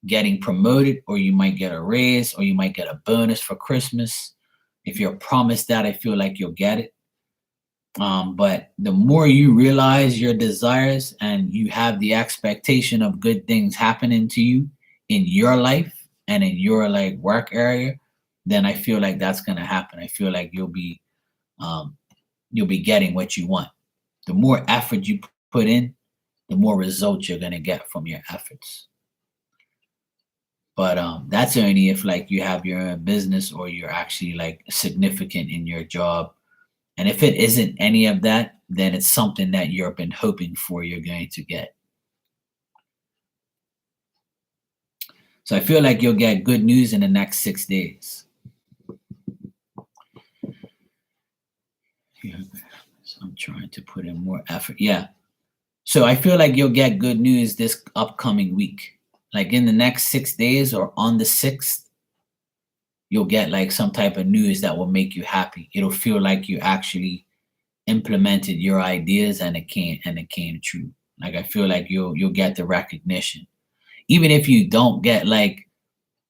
getting promoted, or you might get a raise, or you might get a bonus for Christmas. If you're promised that, I feel like you'll get it. But the more you realize your desires and you have the expectation of good things happening to you in your life and in your like work area, then I feel like that's gonna happen. I feel like um, you'll be getting what you want. The more effort you put in, the more results you're gonna get from your efforts. But that's only if like you have your own business or you're actually like significant in your job. And if it isn't any of that, then it's something that you've been hoping for you're going to get. So I feel like you'll get good news in the next 6 days. Yeah. So I'm trying to put in more effort. Yeah. So I feel like you'll get good news this upcoming week. Like in the next 6 days or on the 6th, you'll get like some type of news that will make you happy. It'll feel like you actually implemented your ideas and it came true. Like I feel like you'll get the recognition. Even if you don't get like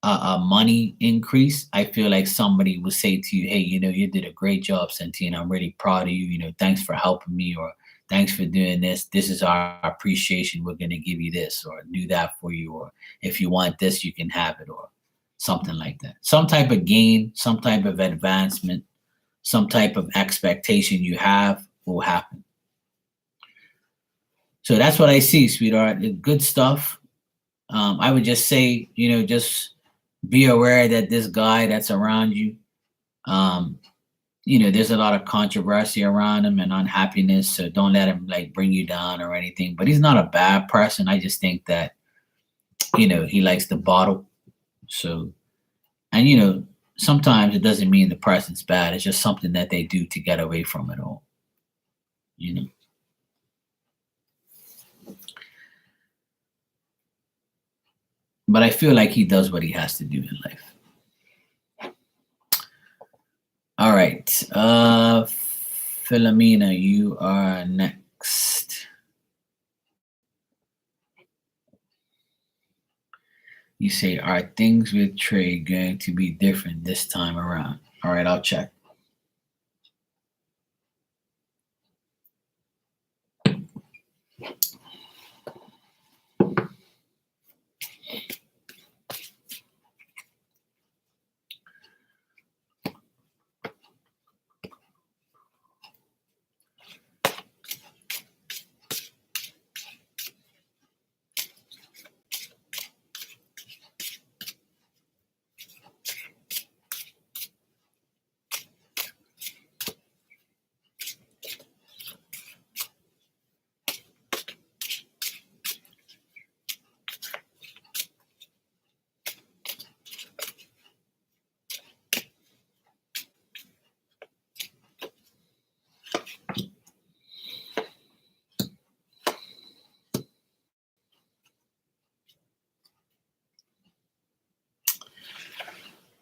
a money increase, I feel like somebody will say to you, hey, you did a great job, Santina. I'm really proud of you. Thanks for helping me, or thanks for doing this. This is our appreciation. We're going to give you this or do that for you. Or if you want this, you can have it, or something like that. Some type of gain, some type of advancement, some type of expectation you have will happen. So that's what I see, sweetheart. Good stuff. I would just say, just be aware that this guy that's around you, um, there's a lot of controversy around him and unhappiness. So don't let him like bring you down or anything. But he's not a bad person. I just think that, he likes to bottle. So, and sometimes it doesn't mean the person's bad. It's just something that they do to get away from it all. You know. But I feel like he does what he has to do in life. All right. Philomena, you are next. You say, are things with Trey going to be different this time around? All right, I'll check.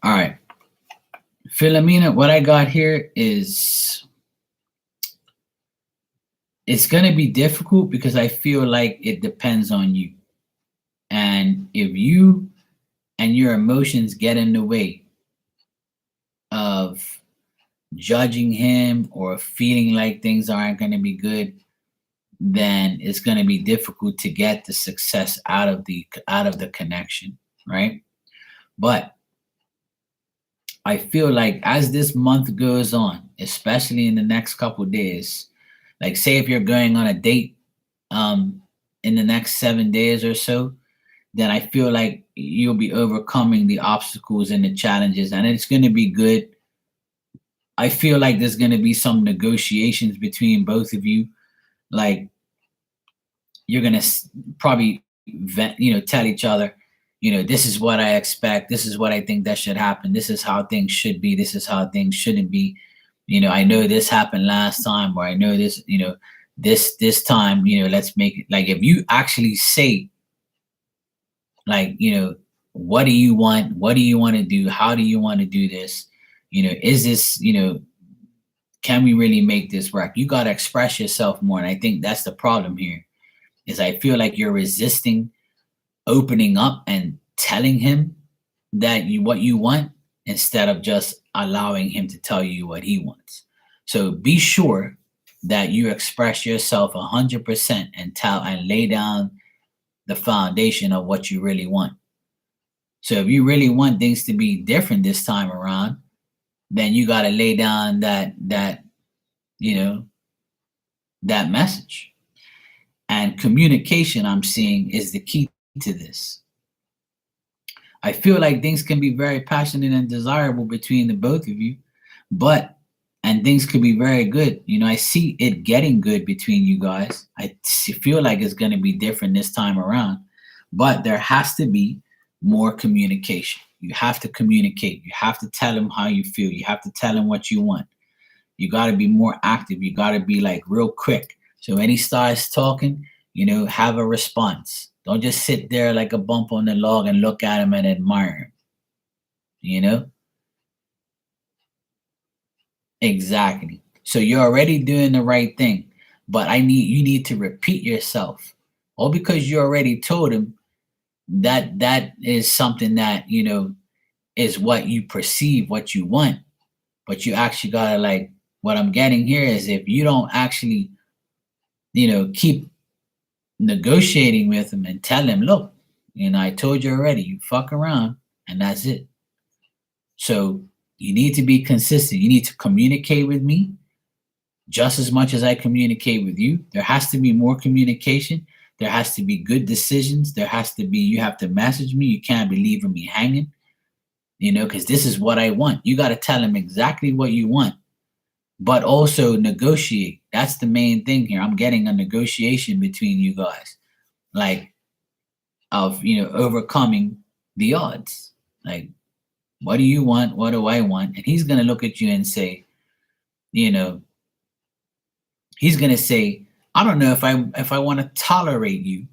All right. Philomena, what I got here is it's going to be difficult because I feel like it depends on you. And if you and your emotions get in the way of judging him or feeling like things aren't going to be good, then it's going to be difficult to get the success out of the connection, right? But I feel like as this month goes on, especially in the next couple days, like say if you're going on a date um in the next 7 days or so, then I feel like you'll be overcoming the obstacles and the challenges, and it's going to be good. I feel like there's going to be some negotiations between both of you. Like you're going to probably tell each other, this is what I expect. This is what I think that should happen. This is how things should be. This is how things shouldn't be. I know this happened last time, or I know this, this time, let's make it like if you actually say, like, what do you want? What do you want to do? How do you want to do this? Is this, can we really make this work? You got to express yourself more. And I think that's the problem here is I feel like you're resisting opening up and telling him that what you want instead of just allowing him to tell you what he wants. So be sure that you express yourself 100% and tell and lay down the foundation of what you really want. So if you really want things to be different this time around, then you got to lay down that message. And communication, I'm seeing, is the key to this. I feel like things can be very passionate and desirable between the both of you, and things could be very good. I see it getting good between you guys. I feel like it's going to be different this time around, but there has to be more communication. You have to communicate. You have to tell him how you feel. You have to tell him what you want. You got to be more active. You got to be like real quick. So when he starts talking, have a response. Don't just sit there like a bump on the log and look at him and admire him. Exactly. So you're already doing the right thing, but you need to repeat yourself. All because you already told him that is something that, is what you perceive, what you want. But you actually gotta, like, what I'm getting here is if you don't actually, keep negotiating with him and tell him, look, I told you already, you fuck around and that's it. So you need to be consistent. You need to communicate with me just as much as I communicate with you. There has to be more communication. There has to be good decisions. You have to message me. You can't be leaving me hanging, because this is what I want. You got to tell him exactly what you want, but also negotiate. That's the main thing here. I'm getting a negotiation between you guys, like of, overcoming the odds. Like, what do you want? What do I want? And he's going to look at you and say, he's going to say, I don't know if I want to tolerate you,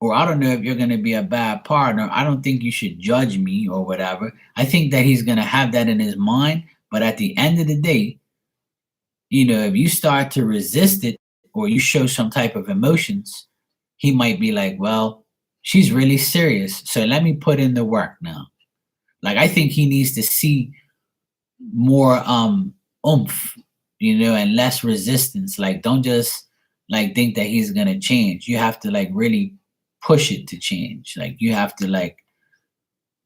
or I don't know if you're going to be a bad partner. I don't think you should judge me or whatever. I think that he's going to have that in his mind. But at the end of the day, if you start to resist it or you show some type of emotions, he might be like, well, she's really serious. So let me put in the work now. Like, I think he needs to see more oomph, and less resistance. Like, don't just like think that he's gonna change. You have to like really push it to change. Like, you have to like,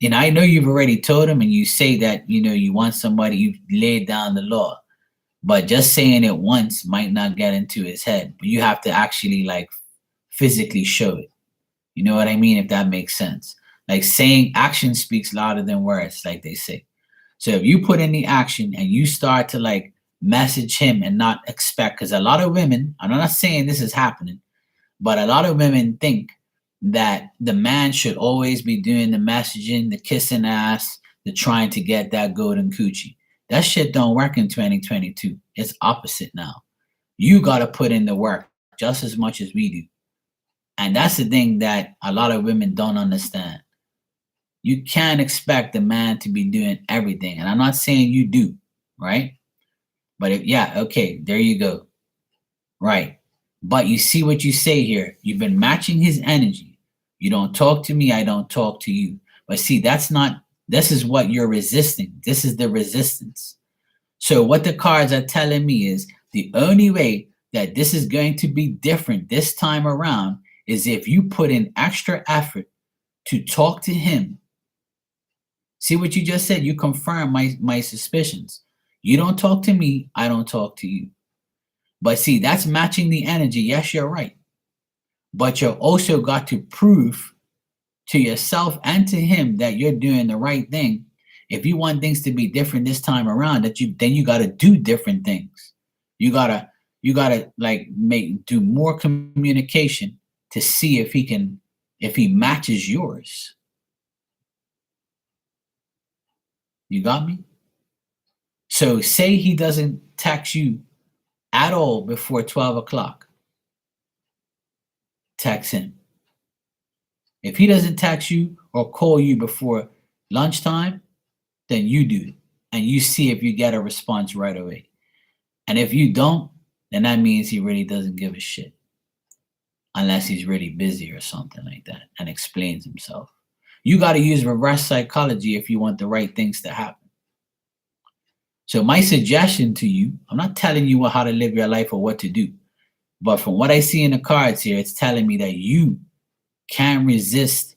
I know you've already told him and you say that, you want somebody, you've laid down the law, but just saying it once might not get into his head. But you have to actually like physically show it. You know what I mean? If that makes sense. Like, saying action speaks louder than words, like they say. So if you put in the action and you start to like message him and not expect, because a lot of women, I'm not saying this is happening, but a lot of women think that the man should always be doing the messaging, the kissing ass, the trying to get that golden coochie. That shit don't work in 2022. It's opposite now. You got to put in the work just as much as we do. And that's the thing that a lot of women don't understand. You can't expect a man to be doing everything. And I'm not saying you do, right? But if, yeah, okay, there you go. Right. But you see what you say here. You've been matching his energy. You don't talk to me, I don't talk to you. But see, that's not, this is what you're resisting. This is the resistance. So what the cards are telling me is the only way that this is going to be different this time around is if you put in extra effort to talk to him. See what you just said? You confirm my suspicions. You don't talk to me, I don't talk to you. But see, that's matching the energy. Yes, you're right. But you've also got to prove to yourself and to him that you're doing the right thing. If you want things to be different this time around, then you got to do different things. You gotta like do more communication to see if he matches yours. You got me? So say he doesn't text you at all before 12 o'clock. Text him. If he doesn't text you or call you before lunchtime, then you do it. And you see if you get a response right away. And if you don't, then that means he really doesn't give a shit. Unless he's really busy or something like that and explains himself. You got to use reverse psychology if you want the right things to happen. So my suggestion to you, I'm not telling you how to live your life or what to do. But from what I see in the cards here, it's telling me that you can't resist.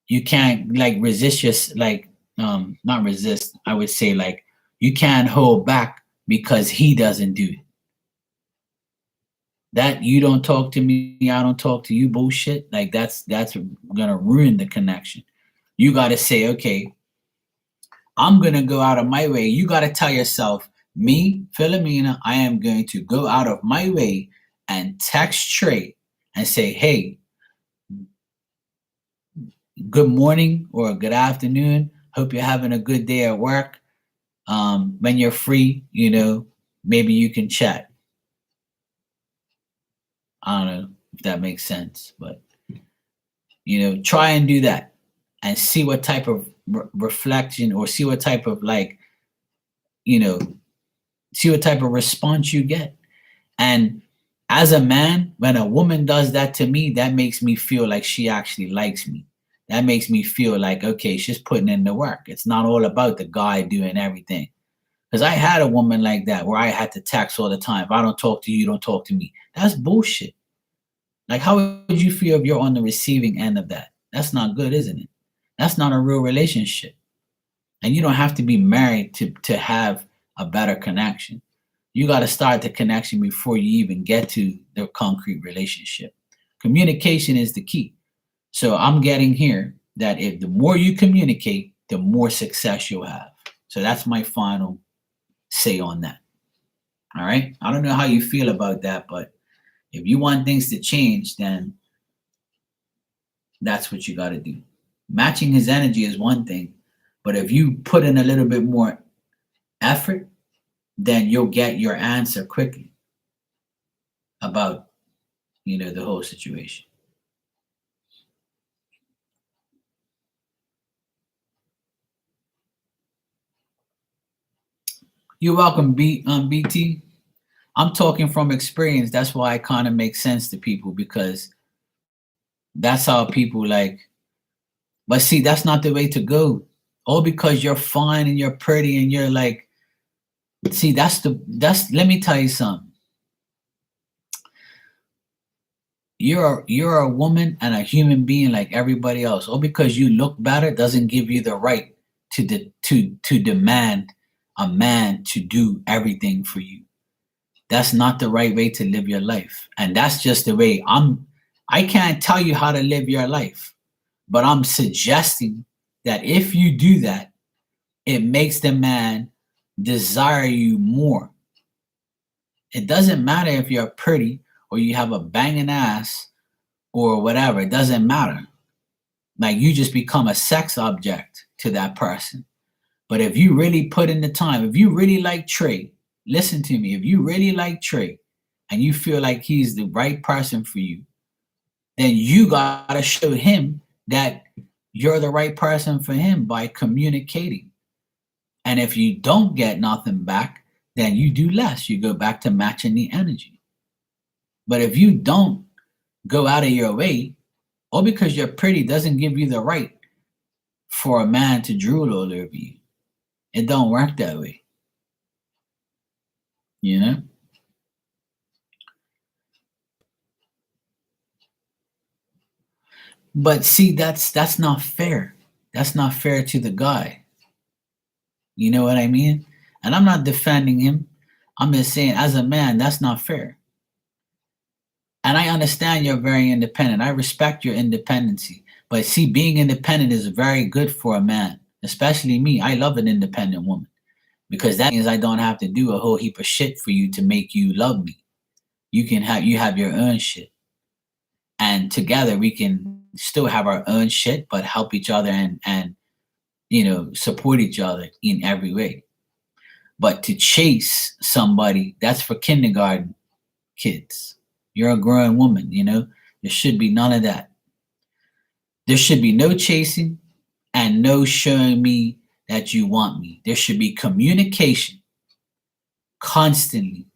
You can't like resist your, like, not resist. I would say like you can't hold back because he doesn't do it. That you don't talk to me, I don't talk to you bullshit. Like that's gonna ruin the connection. You got to say, okay, I'm going to go out of my way. You got to tell yourself, me, Philomena, I am going to go out of my way and text Trey and say, hey, good morning or good afternoon. Hope you're having a good day at work. When you're free, maybe you can chat. I don't know if that makes sense, but, try and do that and see what type of reflection or see what type of see what type of response you get. And as a man, when a woman does that to me, that makes me feel like she actually likes me. That makes me feel like, okay, she's putting in the work. It's not all about the guy doing everything. Because I had a woman like that where I had to text all the time. If I don't talk to you, don't talk to me. That's bullshit. Like, how would you feel if you're on the receiving end of that? That's not good, isn't it? That's not a real relationship. And you don't have to be married to have a better connection. You got to start the connection before you even get to the concrete relationship. Communication is the key. So I'm getting here that if the more you communicate, the more success you'll have. So that's my final say on that. All right. I don't know how you feel about that, but if you want things to change, then that's what you got to do. Matching his energy is one thing, but if you put in a little bit more effort, then you'll get your answer quickly about, the whole situation. You're welcome, BT. I'm talking from experience. That's why it kind of makes sense to people because that's how people like. But see, that's not the way to go. All because you're fine and you're pretty and you're like, see, let me tell you something. You're a woman and a human being like everybody else. All because you look better doesn't give you the right to demand a man to do everything for you. That's not the right way to live your life. And that's just the way I can't tell you how to live your life, but I'm suggesting that if you do that, it makes the man desire you more. It doesn't matter if you're pretty or you have a banging ass or whatever. It doesn't matter. Like you just become a sex object to that person. But if you really put in the time, if you really like Trey, listen to me. If you really like Trey and you feel like he's the right person for you, then you gotta show him that you're the right person for him by communicating. And if you don't get nothing back, then you do less. You go back to matching the energy. But if you don't go out of your way, or because you're pretty doesn't give you the right for a man to drool all over you. It don't work that way. You know? But see, that's not fair. That's not fair to the guy. You know what I mean? And I'm not defending him. I'm just saying, as a man, that's not fair. And I understand you're very independent. I respect your independency. But see, being independent is very good for a man, especially me. I love an independent woman because that means I don't have to do a whole heap of shit for you to make you love me. You have your own shit. And together we can still have our own shit, but help each other and support each other in every way. But to chase somebody, that's for kindergarten kids. You're a grown woman, there should be none of that. There should be no chasing and no showing me that you want me. There should be communication constantly.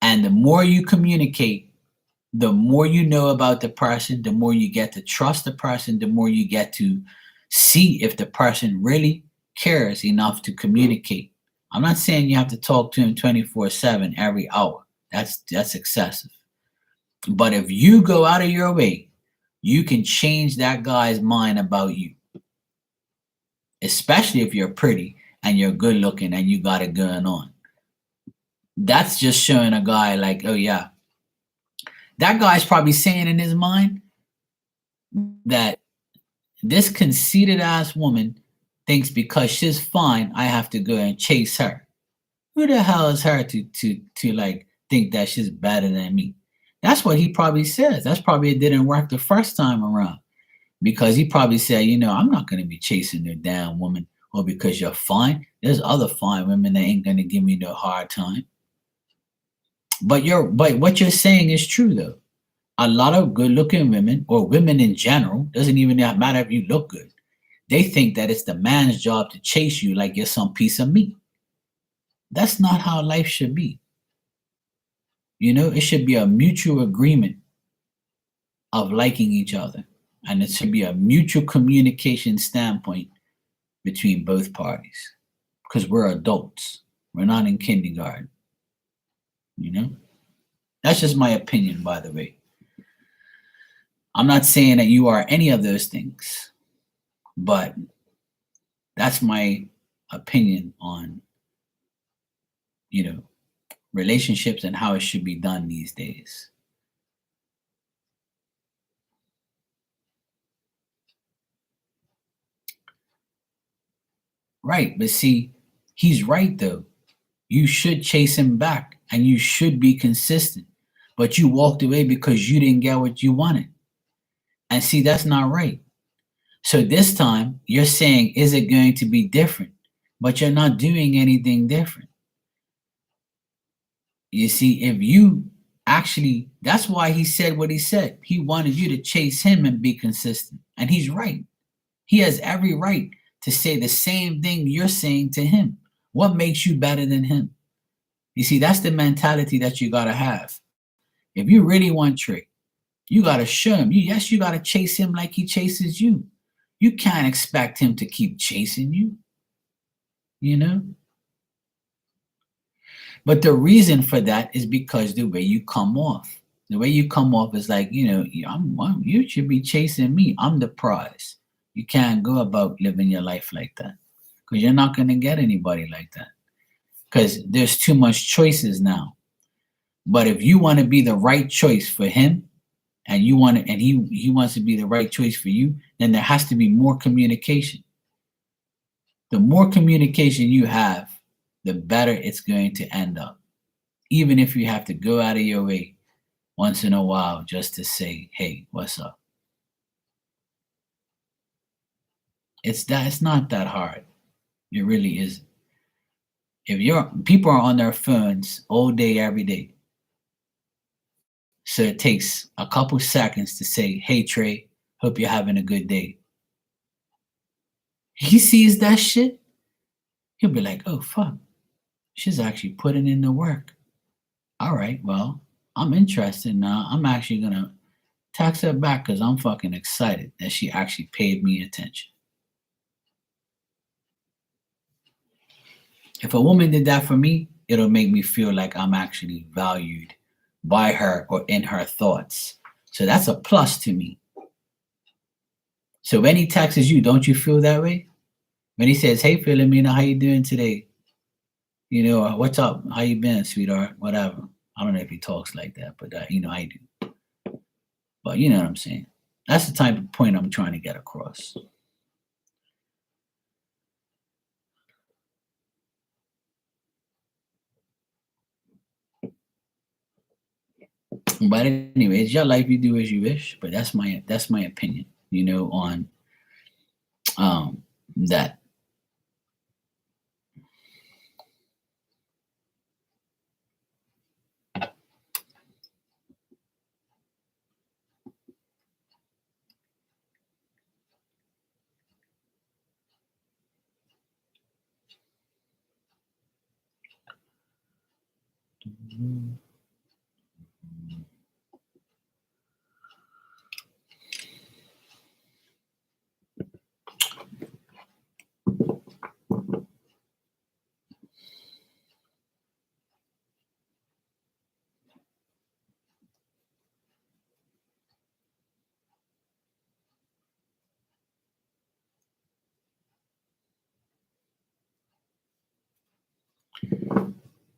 And the more you communicate, the more you know about the person, the more you get to trust the person, the more you get to see if the person really cares enough to communicate. I'm not saying you have to talk to him 24/7 every hour. That's excessive. But if you go out of your way, you can change that guy's mind about you. Especially if you're pretty and you're good looking and you got it going on. That's just showing a guy like, oh yeah. That guy's probably saying in his mind that this conceited ass woman thinks because she's fine, I have to go and chase her. Who the hell is her to like think that she's better than me? That's what he probably says. That's probably it didn't work the first time around. Because he probably said, I'm not going to be chasing no damn woman, or because you're fine. There's other fine women that ain't going to give me no hard time. But what you're saying is true though. A lot of good looking women, or women in general, doesn't even matter if you look good. They think that it's the man's job to chase you like you're some piece of meat. That's not how life should be. It should be a mutual agreement of liking each other. And it should be a mutual communication standpoint between both parties. Because we're adults. We're not in kindergarten. That's just my opinion, by the way. I'm not saying that you are any of those things. But that's my opinion on, relationships and how it should be done these days. Right, but see, he's right though. You should chase him back and you should be consistent. But you walked away because you didn't get what you wanted. And see, that's not right. So this time you're saying, is it going to be different? But you're not doing anything different. You see, if you actually, that's why he said what he said. He wanted you to chase him and be consistent. And he's right. He has every right to say the same thing you're saying to him. What makes you better than him? You see, that's the mentality that you got to have. If you really want Trey, you got to show him. You got to chase him like he chases you. You can't expect him to keep chasing you, But the reason for that is because the way you come off. The way you come off is like, you should be chasing me. I'm the prize. You can't go about living your life like that because you're not going to get anybody like that because there's too much choices now. But if you want to be the right choice for him and he wants to be the right choice for you, then there has to be more communication. The more communication you have, the better it's going to end up. Even if you have to go out of your way once in a while just to say, hey, what's up? It's not that hard. It really isn't. If people are on their phones all day, every day, So it takes a couple seconds to say, "Hey Trey, hope you're having a good day." He sees that shit, he'll be like, "Oh fuck, she's actually putting in the work. All right, well, I'm interested now. I'm actually gonna text her back because I'm fucking excited that she actually paid me attention." If a woman did that for me, it'll make me feel like I'm actually valued by her or in her thoughts. So that's a plus to me. So when he texts you, don't you feel that way? When he says, "Hey Philomena, how you doing today? What's up? How you been, sweetheart? Whatever." I don't know if he talks like that, but I do. But you know what I'm saying. That's the type of point I'm trying to get across. But anyway, it's your life. You do as you wish. But that's my opinion. On that.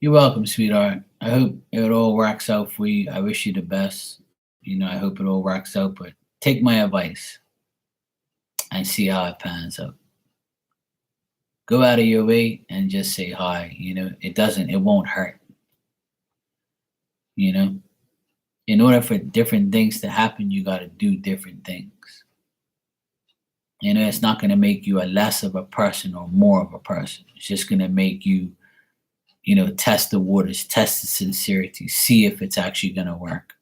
You're welcome, sweetheart. I hope it all works out for you. I wish you the best. I hope it all works out. But take my advice and see how it pans out. Go out of your way and just say hi. It won't hurt. You know, in order for different things to happen, you got to do different things. It's not going to make you a less of a person or more of a person. It's just going to make you, test the waters, test the sincerity, see if it's actually going to work.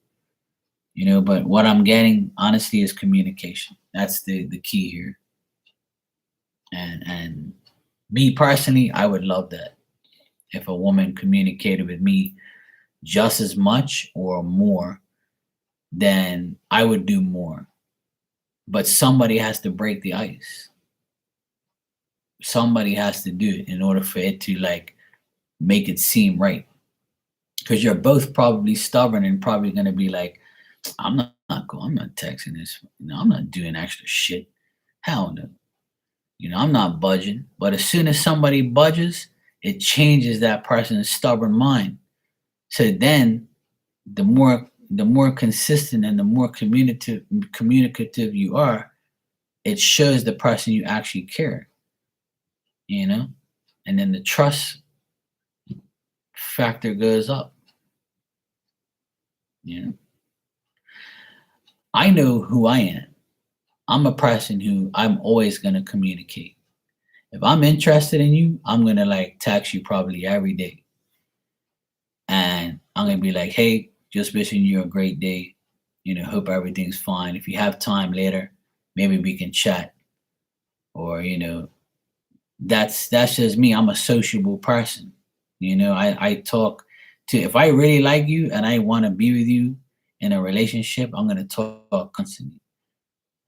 But what I'm getting, honestly, is communication. That's the key here. And me personally, I would love that if a woman communicated with me just as much or more, then I would do more. But somebody has to break the ice. Somebody has to do it in order for it to make it seem right. Because you're both probably stubborn and probably gonna be like, I'm not texting this. I'm not doing extra shit. Hell no. I'm not budging. But as soon as somebody budges, it changes that person's stubborn mind. So then the more consistent and the more communicative you are, it shows the person you actually care. And then the trust factor goes up. I know who I am. I'm a person who I'm always going to communicate. If I'm interested in you, I'm going to text you probably every day. And I'm going to be like, "Hey, just wishing you a great day. Hope everything's fine. If you have time later, maybe we can chat." Or, that's just me. I'm a sociable person. I talk to, if I really like you and I want to be with you in a relationship, I'm going to talk constantly.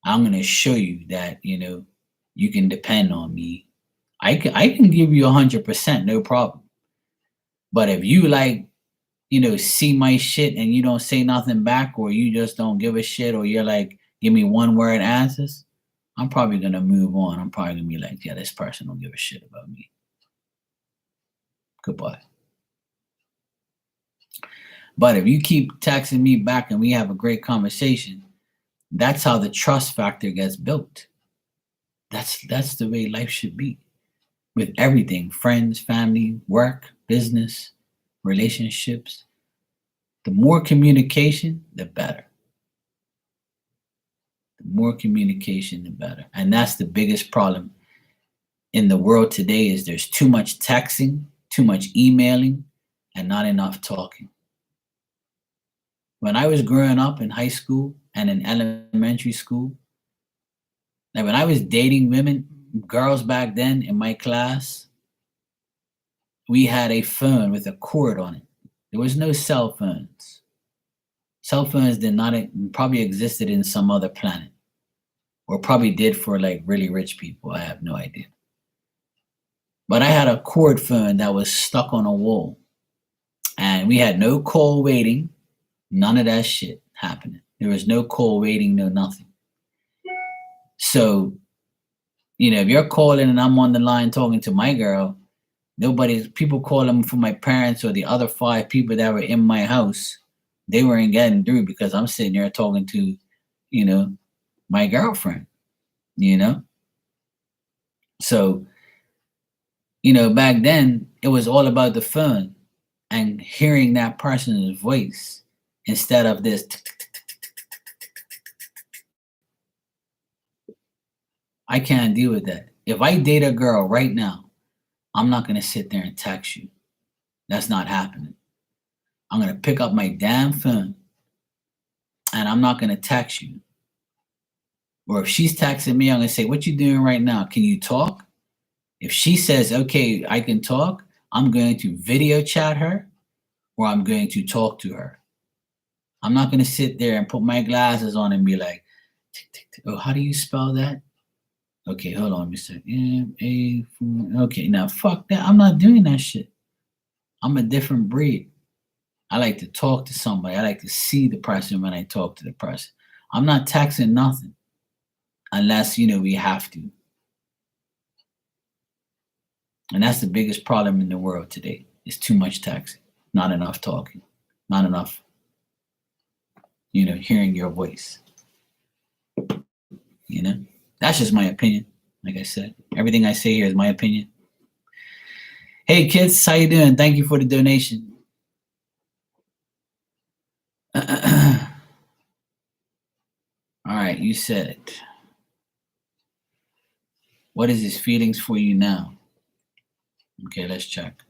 I'm going to show you that, you can depend on me. I can give you 100%, no problem. But if you see my shit and you don't say nothing back, or you just don't give a shit, or you're like, give me one word answers, I'm probably going to move on. I'm probably going to be like, yeah, this person don't give a shit about me. Goodbye. But if you keep texting me back and we have a great conversation, that's how the trust factor gets built. That's the way life should be. With everything, friends, family, work, business, relationships. The more communication, the better. The more communication, the better. And that's the biggest problem in the world today, is there's too much texting, too much emailing, and not enough talking. when I was growing up in high school and in elementary school, like when I was dating women, girls back then in my class, we had a phone with a cord on it. There was no cell phones. Cell phones did not probably existed in some other planet, or probably did for like really rich people. I have no idea. But I had a cord phone that was stuck on a wall, and we had no call waiting, none of that shit happening. There was no call waiting, no nothing. So, if you're calling and I'm on the line talking to my girl, people calling for my parents or the other 5 people that were in my house, they weren't getting through because I'm sitting there talking to, my girlfriend, So, back then it was all about the phone and hearing that person's voice instead of this. I can't deal with that. If I date a girl right now, I'm not going to sit there and text you. That's not happening. I'm going to pick up my damn phone and I'm not going to text you. Or if she's texting me, I'm going to say, what you doing right now? Can you talk? If she says, okay, I can talk, I'm going to video chat her or I'm going to talk to her. I'm not going to sit there and put my glasses on and be like, tick, tick, tick. Oh, how do you spell that? Okay, hold on, Mr. M-A. Okay, now fuck that. I'm not doing that shit. I'm a different breed. I like to talk to somebody. I like to see the person when I talk to the person. I'm not texting nothing unless, we have to. And that's the biggest problem in the world today. It's too much texting, not enough talking, not enough, hearing your voice. That's just my opinion. Like I said, everything I say here is my opinion. Hey kids, how you doing? Thank you for the donation. All right, you said it. What is his feelings for you now? Okay, let's check.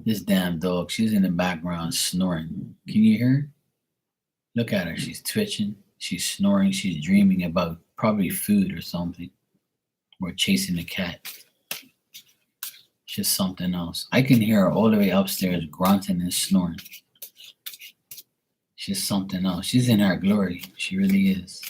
This damn dog, she's in the background snoring. Can you hear her? Look at her. She's twitching. She's snoring. She's dreaming about probably food or something. Or chasing the cat. Just something else. I can hear her all the way upstairs grunting and snoring. She's something else. She's in her glory. She really is.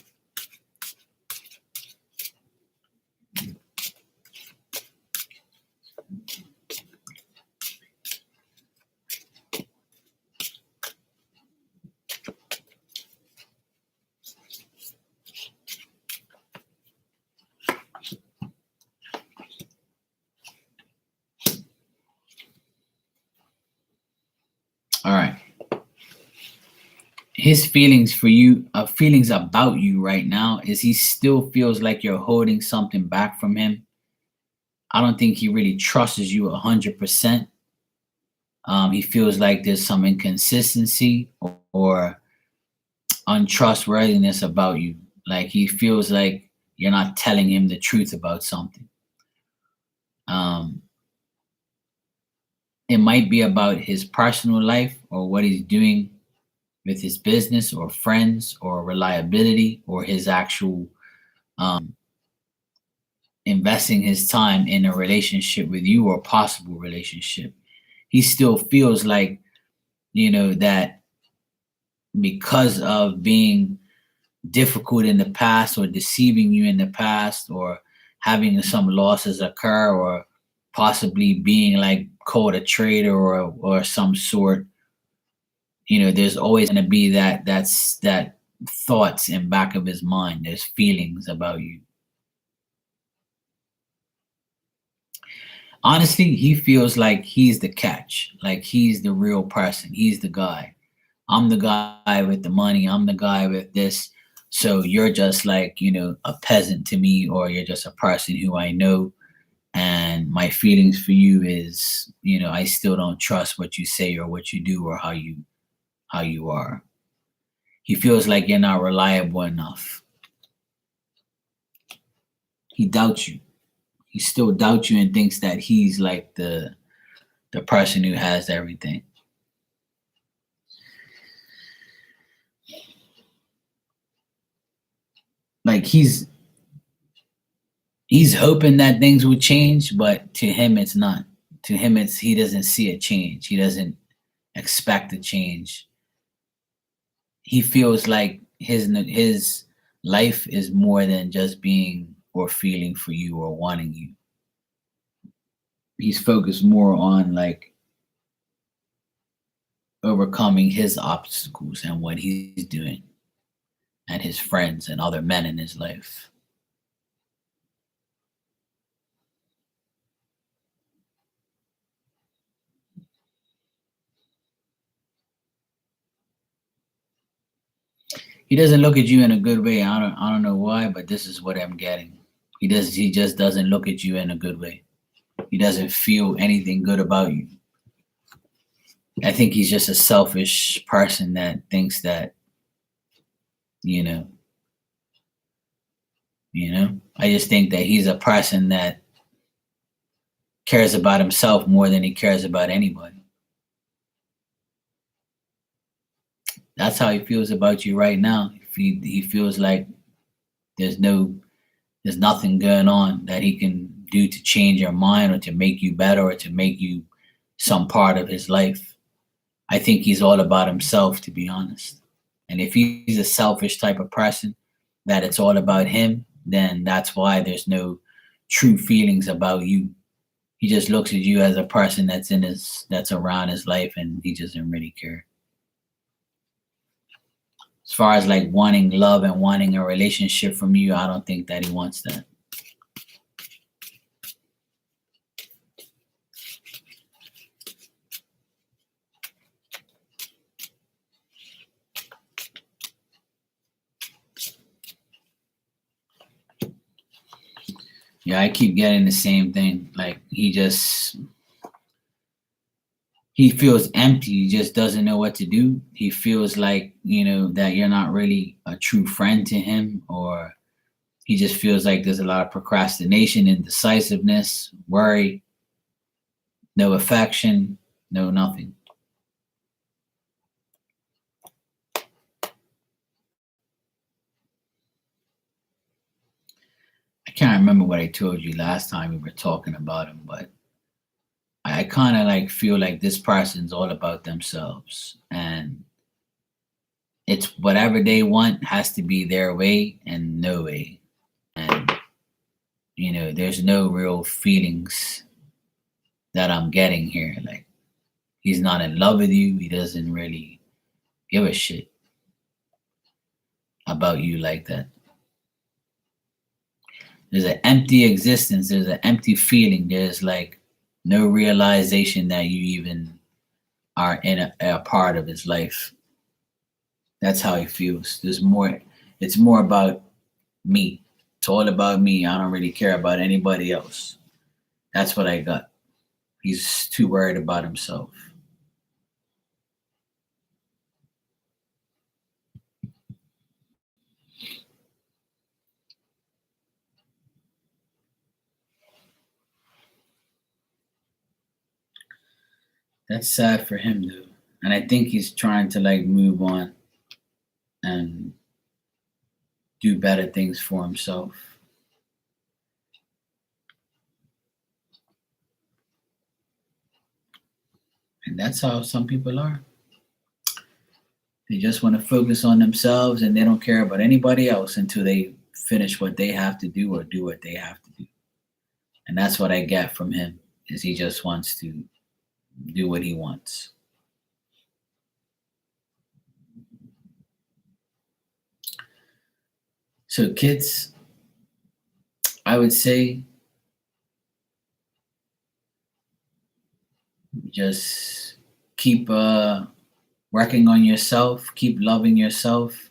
All right. His feelings for you, feelings about you right now, is he still feels like you're holding something back from him. I don't think he really trusts you 100%. He feels like there's some inconsistency or untrustworthiness about you. Like he feels like you're not telling him the truth about something. It might be about his personal life or what he's doing with his business or friends or reliability or his actual investing his time in a relationship with you or possible relationship. He still feels like, that because of being difficult in the past or deceiving you in the past or having some losses occur or possibly being like called a traitor or some sort, there's always going to be that thoughts in back of his mind. There's feelings about you. Honestly, he feels like he's the catch, like he's the real person. He's the guy. I'm the guy with the money. I'm the guy with this. So you're just like, a peasant to me, or you're just a person who I know. And my feelings for you is, I still don't trust what you say or what you do or how you are. He feels like you're not reliable enough. He doubts you. He still doubts you and thinks that he's like the person who has everything. Like he's hoping that things will change, but to him it's not. To him it's he doesn't see a change. He doesn't expect a change. He feels like his life is more than just being or feeling for you or wanting you. He's focused more on like overcoming his obstacles and what he's doing and his friends and other men in his life. He doesn't look at you in a good way. I don't know why, but this is what I'm getting. He just doesn't look at you in a good way. He doesn't feel anything good about you. I think he's just a selfish person that thinks that, you know, I just think that he's a person that cares about himself more than he cares about anybody. That's how he feels about you right now. He feels like there's no there's nothing going on that he can do to change your mind or to make you better or to make you some part of his life. I think he's all about himself, to be honest. And if he's a selfish type of person, that it's all about him, then that's why there's no true feelings about you. He just looks at you as a person that's around his life, and he doesn't really care. As far as like wanting love and wanting a relationship from you, I don't think that he wants that. Yeah, I keep getting the same thing. Like he feels empty. He just doesn't know what to do. He feels like, that you're not really a true friend to him, or he just feels like there's a lot of procrastination, indecisiveness, worry, no affection, no nothing. I can't remember what I told you last time we were talking about him, but I kind of like feel like this person's all about themselves, and it's whatever they want has to be their way and no way. And there's no real feelings that I'm getting here. Like he's not in love with you. He doesn't really give a shit about you like that. There's an empty existence. There's an empty feeling. There's like no realization that you even are in a part of his life. That's how he feels. There's more. It's more about me. It's all about me. I don't really care about anybody else. That's what I got. He's too worried about himself. That's sad for him, though. And I think he's trying to like move on and do better things for himself. And that's how some people are. They just want to focus on themselves and they don't care about anybody else until they finish what they have to do or do what they have to do. And that's what I get from him is he just wants to do what he wants. So kids, I would say just keep working on yourself, keep loving yourself,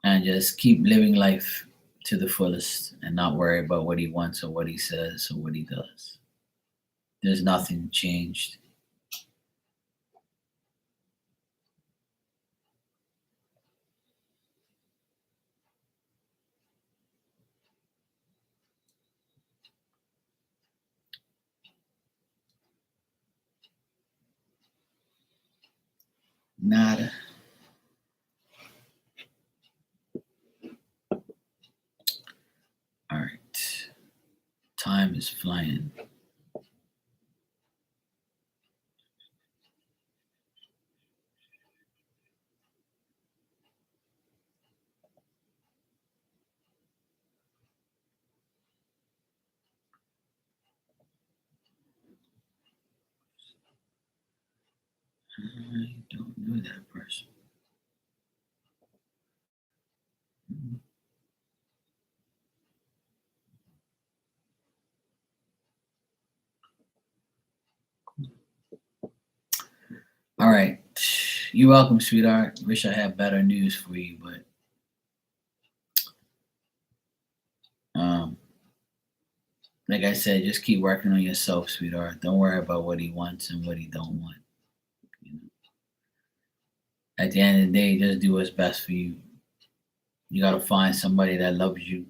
and just keep living life to the fullest and not worry about what he wants or what he says or what he does. There's nothing changed. Nada. All right. Time is flying. I don't know that person. All right. You're welcome, sweetheart. Wish I had better news for you, but um, like I said, just keep working on yourself, sweetheart. Don't worry about what he wants and what he don't want. You know? At the end of the day, just do what's best for you. You gotta find somebody that loves you.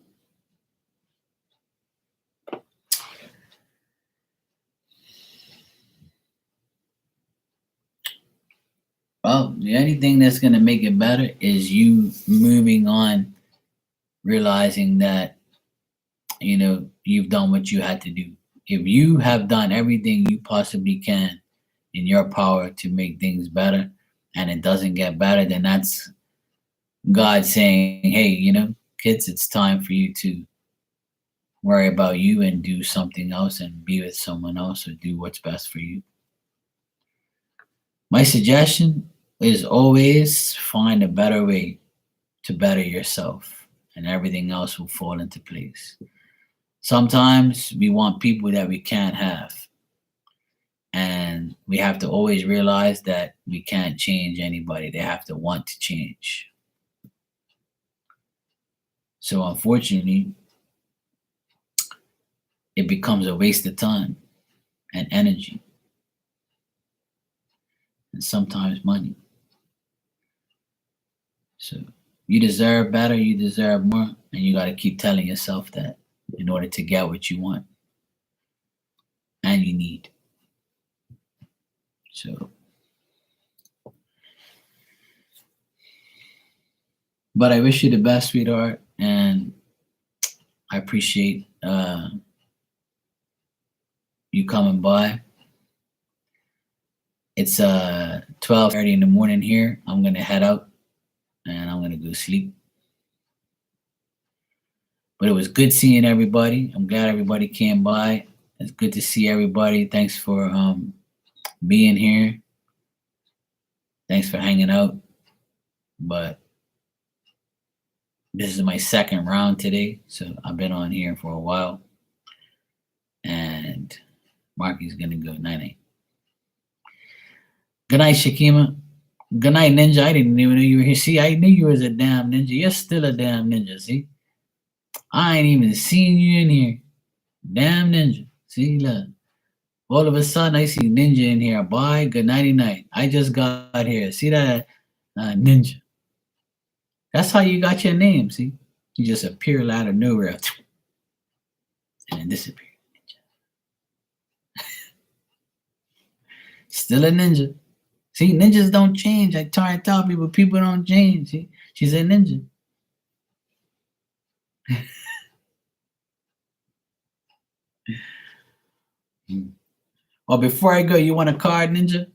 Well, the only thing that's gonna make it better is you moving on, realizing that you've done what you had to do. If you have done everything you possibly can in your power to make things better, and it doesn't get better, then that's God saying, "Hey, kids, it's time for you to worry about you and do something else and be with someone else or do what's best for you." My suggestion is always find a better way to better yourself, and everything else will fall into place. Sometimes we want people that we can't have, and we have to always realize that we can't change anybody. They have to want to change. So, unfortunately, it becomes a waste of time and energy and sometimes money. So, you deserve better, you deserve more, and you got to keep telling yourself that in order to get what you want and you need. So, but I wish you the best, sweetheart, and I appreciate you coming by. It's 12:30 in the morning here. I'm gonna head out and I'm gonna go sleep. But it was good seeing everybody. I'm glad everybody came by. It's good to see everybody. Thanks for being here. Thanks for hanging out. But this is my second round today, so I've been on here for a while. And Marky's gonna go 9-8. Good night, Shakima. Good night, Ninja. I didn't even know you were here. See, I knew you was a damn ninja. You're still a damn ninja. See, I ain't even seen you in here. Damn ninja. See, look. All of a sudden, I see ninja in here. Bye. Good nighty night. I just got here. See that ninja? That's how you got your name. See, you just appear out of nowhere and then disappear. Still a ninja. See, ninjas don't change. I try to tell people, people don't change. See, she's a ninja. Well, before I go, you want a card, ninja?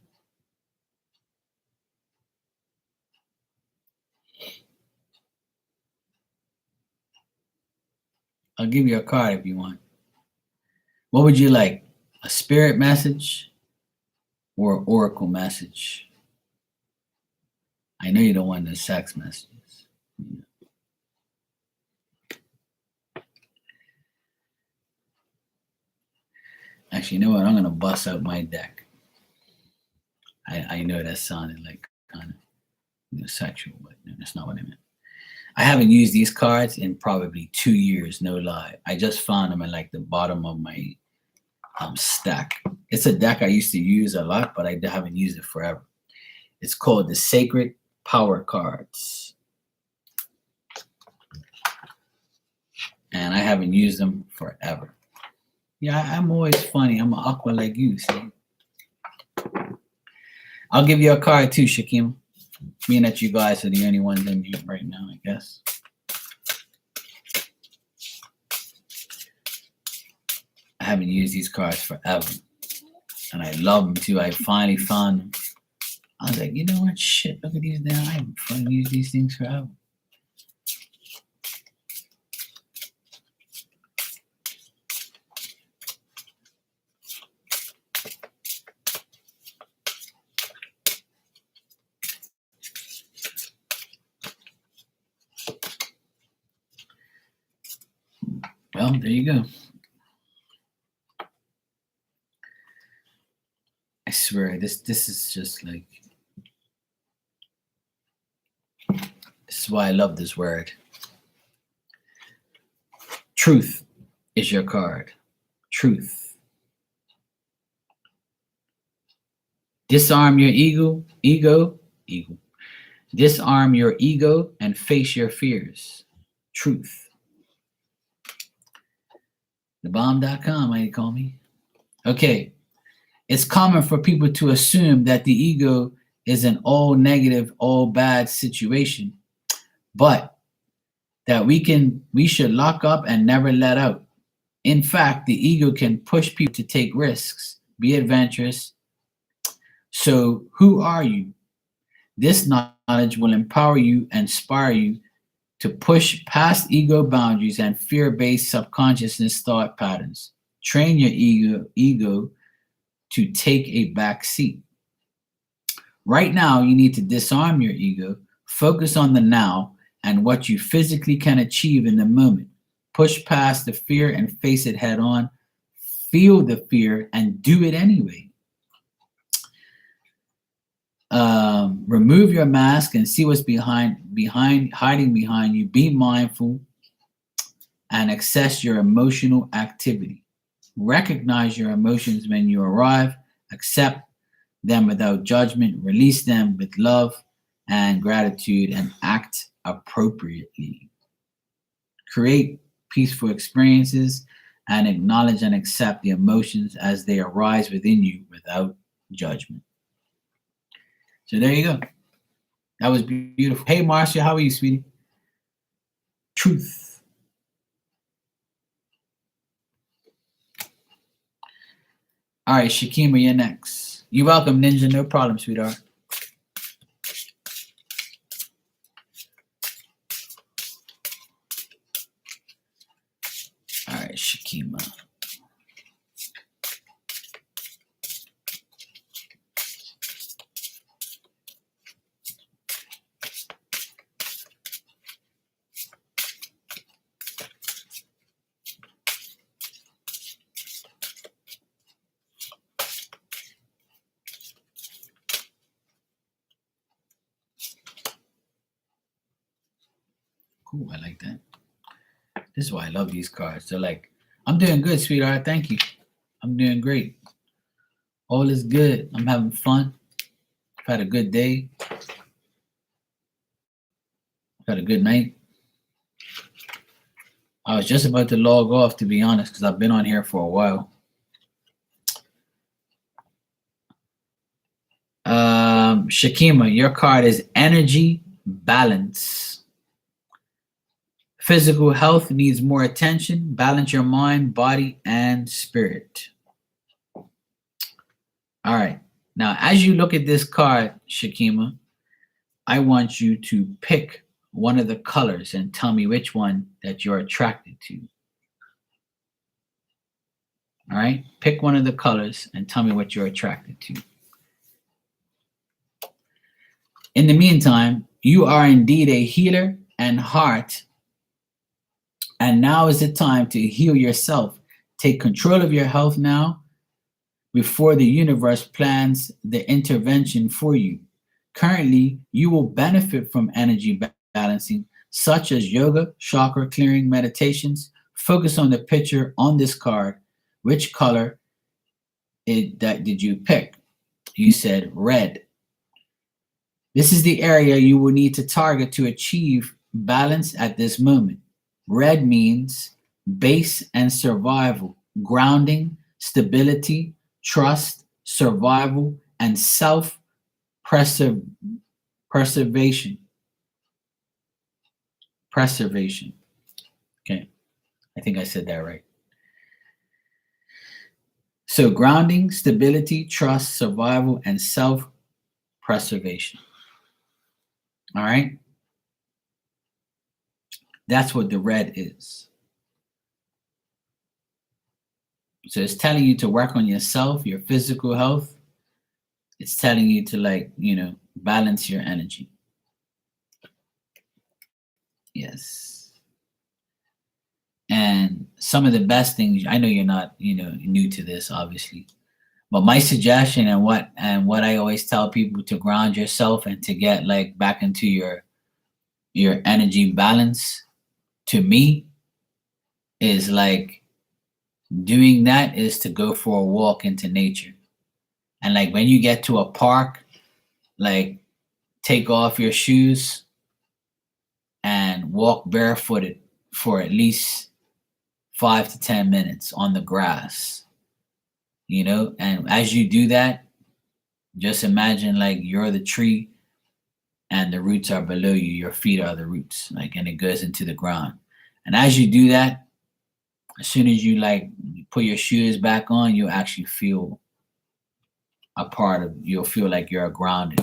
I'll give you a card if you want. What would you like? A spirit message or oracle message? I know you don't want the sex messages. Actually, you know what? I'm gonna bust out my deck. I I know that sounded like kind of sexual, but no, that's not what I meant. I haven't used these cards in probably 2 years, no lie. I just found them at like the bottom of my stack. It's a deck I used to use a lot, but I haven't used it forever. It's called the Sacred Power Cards. And I haven't used them forever. Yeah, I'm always funny. I'm an aqua like you, see? I'll give you a card too, Shakim. Being that you guys are the only ones in here right now, I guess. I haven't used these cards forever. And I love them too. I finally found them. I was like, you know what? Shit, look at these now. I haven't fucking used these things forever. Well, there you go. I swear, this is just like, this is why I love this word. Truth is your card. Truth. Disarm your ego. Disarm your ego and face your fears. Truth. TheBomb.com, how you call me? Okay. It's common for people to assume that the ego is an all negative, all bad situation, but that we should lock up and never let out. In fact, the ego can push people to take risks, be adventurous. So who are you? This knowledge will empower you and inspire you to push past ego boundaries and fear-based subconsciousness thought patterns. Train your ego to take a back seat. Right now, you need to disarm your ego, focus on the now and what you physically can achieve in the moment. Push past the fear and face it head on. Feel the fear and do it anyway. Remove your mask and see what's hiding behind you. Be mindful and access your emotional activity. Recognize your emotions when you arrive. Accept them without judgment. Release them with love and gratitude and act appropriately. Create peaceful experiences and acknowledge and accept the emotions as they arise within you without judgment. So there you go. That was beautiful. Hey, Marcia, how are you, sweetie? Truth. All right, Shakima, you're next. You're welcome, Ninja. No problem, sweetheart. All right, Shakima. Cool, I like that. This is why I love these cards. They're like, I'm doing good, sweetheart. Thank you. I'm doing great. All is good. I'm having fun. I've had a good day. I've had a good night. I was just about to log off, to be honest, because I've been on here for a while. Shakima, your card is energy balance. Physical health needs more attention. Balance your mind, body, and spirit. All right. Now, as you look at this card, Shakima, I want you to pick one of the colors and tell me which one that you're attracted to. All right? Pick one of the colors and tell me what you're attracted to. In the meantime, you are indeed a healer and heart. And now is the time to heal yourself. Take control of your health now before the universe plans the intervention for you. Currently, you will benefit from energy balancing, such as yoga, chakra clearing meditations. Focus on the picture on this card. Which color that did you pick? You said red. This is the area you will need to target to achieve balance at this moment. Red means base and survival, grounding, stability, trust, survival, and self preservation. Preservation. Okay, I think I said that right. So, grounding, stability, trust, survival, and self preservation. All right? That's what the red is. So, it's telling you to work on yourself, your physical health. It's telling you to, balance your energy. Yes. And some of the best things, I know you're not, new to this, obviously. But my suggestion and what I always tell people to ground yourself and to get back into your energy balance, to me, is doing that is to go for a walk into nature. And when you get to a park, take off your shoes and walk barefooted for at least 5 to 10 minutes on the grass. And as you do that, just imagine you're the tree and the roots are below you. Your feet are the roots, and it goes into the ground. And as you do that, as soon as you put your shoes back on, you'll actually feel you'll feel like you're grounded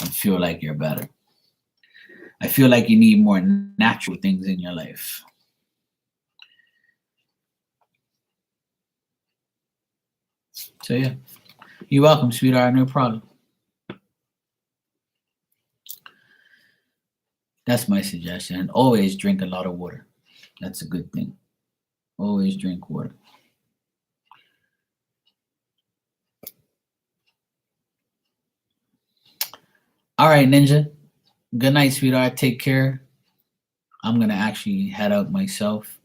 and feel like you're better. I feel like you need more natural things in your life. So yeah, you're welcome, sweetheart. No problem. That's my suggestion. And always drink a lot of water. That's a good thing. Always drink water. All right, Ninja. Good night, sweetheart. Take care. I'm going to actually head out myself.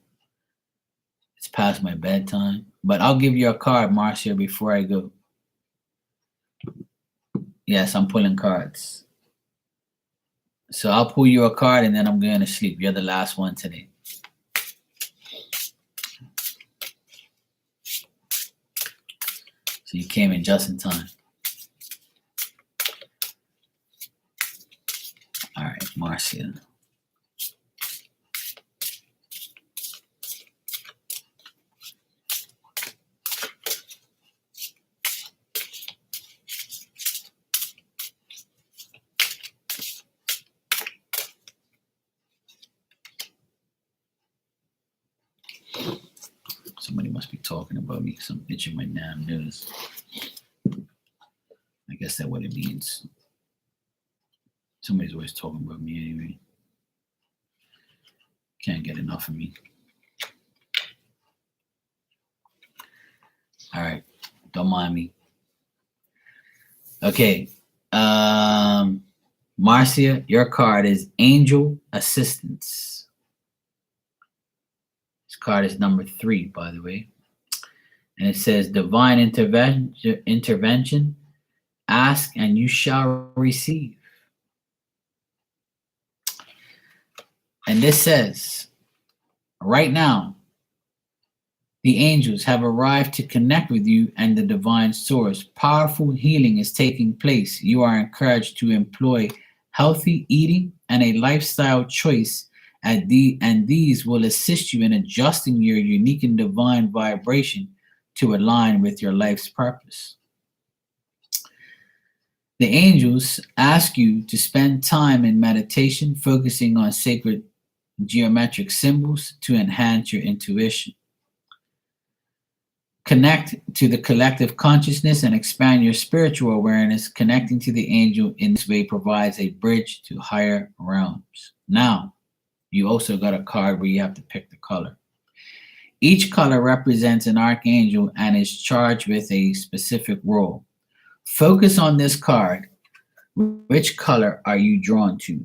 It's past my bedtime. But I'll give you a card, Marcia, before I go. Yes, I'm pulling cards. So I'll pull you a card and then I'm going to sleep. You're the last one today. So you came in just in time. All right, Marcia. Somebody must be talking about me because I'm itching my damn nose. I guess that's what it means. Somebody's always talking about me anyway. Can't get enough of me. All right. Don't mind me. Okay. Marcia, your card is Angel Assistance. This card is number 3, by the way. And it says Divine Intervention. Ask and you shall receive. And this says, right now, the angels have arrived to connect with you and the divine source. Powerful healing is taking place. You are encouraged to employ healthy eating and a lifestyle choice, and these will assist you in adjusting your unique and divine vibration to align with your life's purpose. The angels ask you to spend time in meditation, focusing on sacred geometric symbols to enhance your intuition. Connect to the collective consciousness and expand your spiritual awareness. Connecting to the angel in this way provides a bridge to higher realms. Now, you also got a card where you have to pick the color. Each color represents an archangel and is charged with a specific role. Focus on this card. Which color are you drawn to?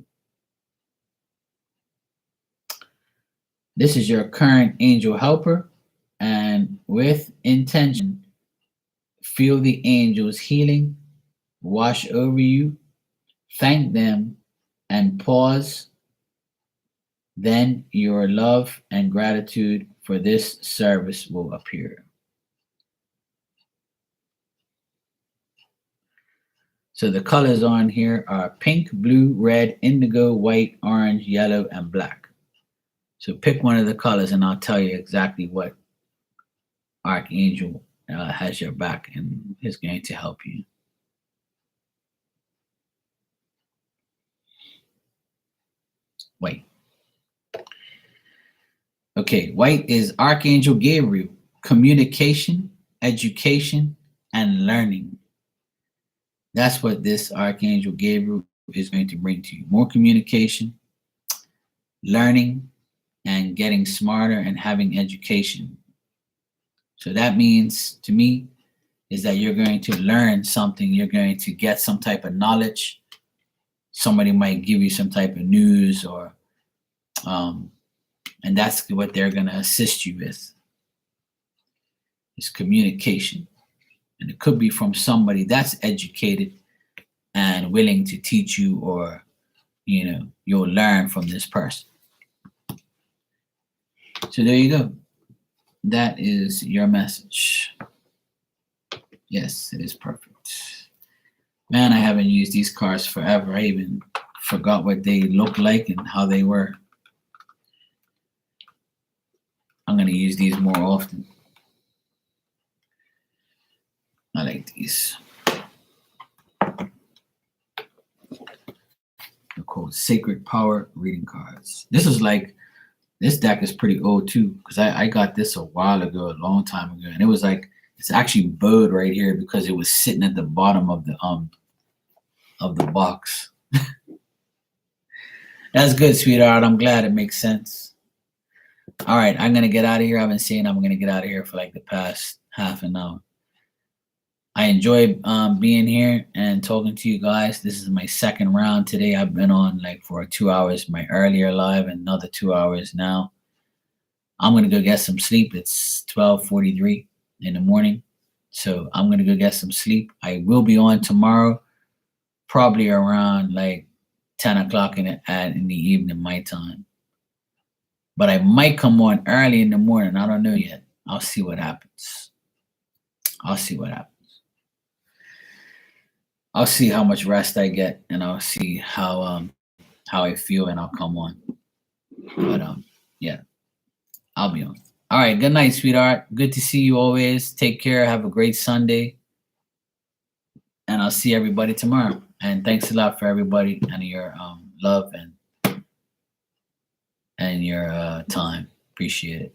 This is your current angel helper, and with intention, feel the angels healing, wash over you, thank them, and pause. Then your love and gratitude for this service will appear. So the colors on here are pink, blue, red, indigo, white, orange, yellow, and black. So pick one of the colors and I'll tell you exactly what archangel has your back and is going to help you. White. Okay, white is Archangel Gabriel, communication, education, and learning. That's what this Archangel Gabriel is going to bring to you. More communication, learning, and getting smarter and having education. So that means to me is that you're going to learn something. You're going to get some type of knowledge. Somebody might give you some type of news or, and that's what they're going to assist you with is communication. And it could be from somebody that's educated and willing to teach you, or, you know, you'll learn from this person. So there you go. That is your message. Yes, it is perfect. Man, I haven't used these cards forever. I even forgot what they look like and how they were. I'm going to use these more often. I like these. They're called Sacred Power Reading Cards. This deck is pretty old too, because I got this a while ago, a long time ago, and it was like, it's actually bowed right here because it was sitting at the bottom of the box. That's good, sweetheart. I'm glad it makes sense. All right, I'm gonna get out of here. I've been saying I'm gonna get out of here for like the past half an hour. I enjoy being here and talking to you guys. This is my second round today. I've been on like for 2 hours, my earlier live, and another 2 hours now. I'm going to go get some sleep. It's 12:43 in the morning. So I'm going to go get some sleep. I will be on tomorrow, probably around like 10 o'clock in the evening, my time. But I might come on early in the morning. I don't know yet. I'll see what happens. I'll see how much rest I get, and I'll see how I feel, and I'll come on. But yeah, I'll be on. All right, good night, sweetheart. Good to see you always. Take care. Have a great Sunday, and I'll see everybody tomorrow. And thanks a lot for everybody and your love and your time. Appreciate it.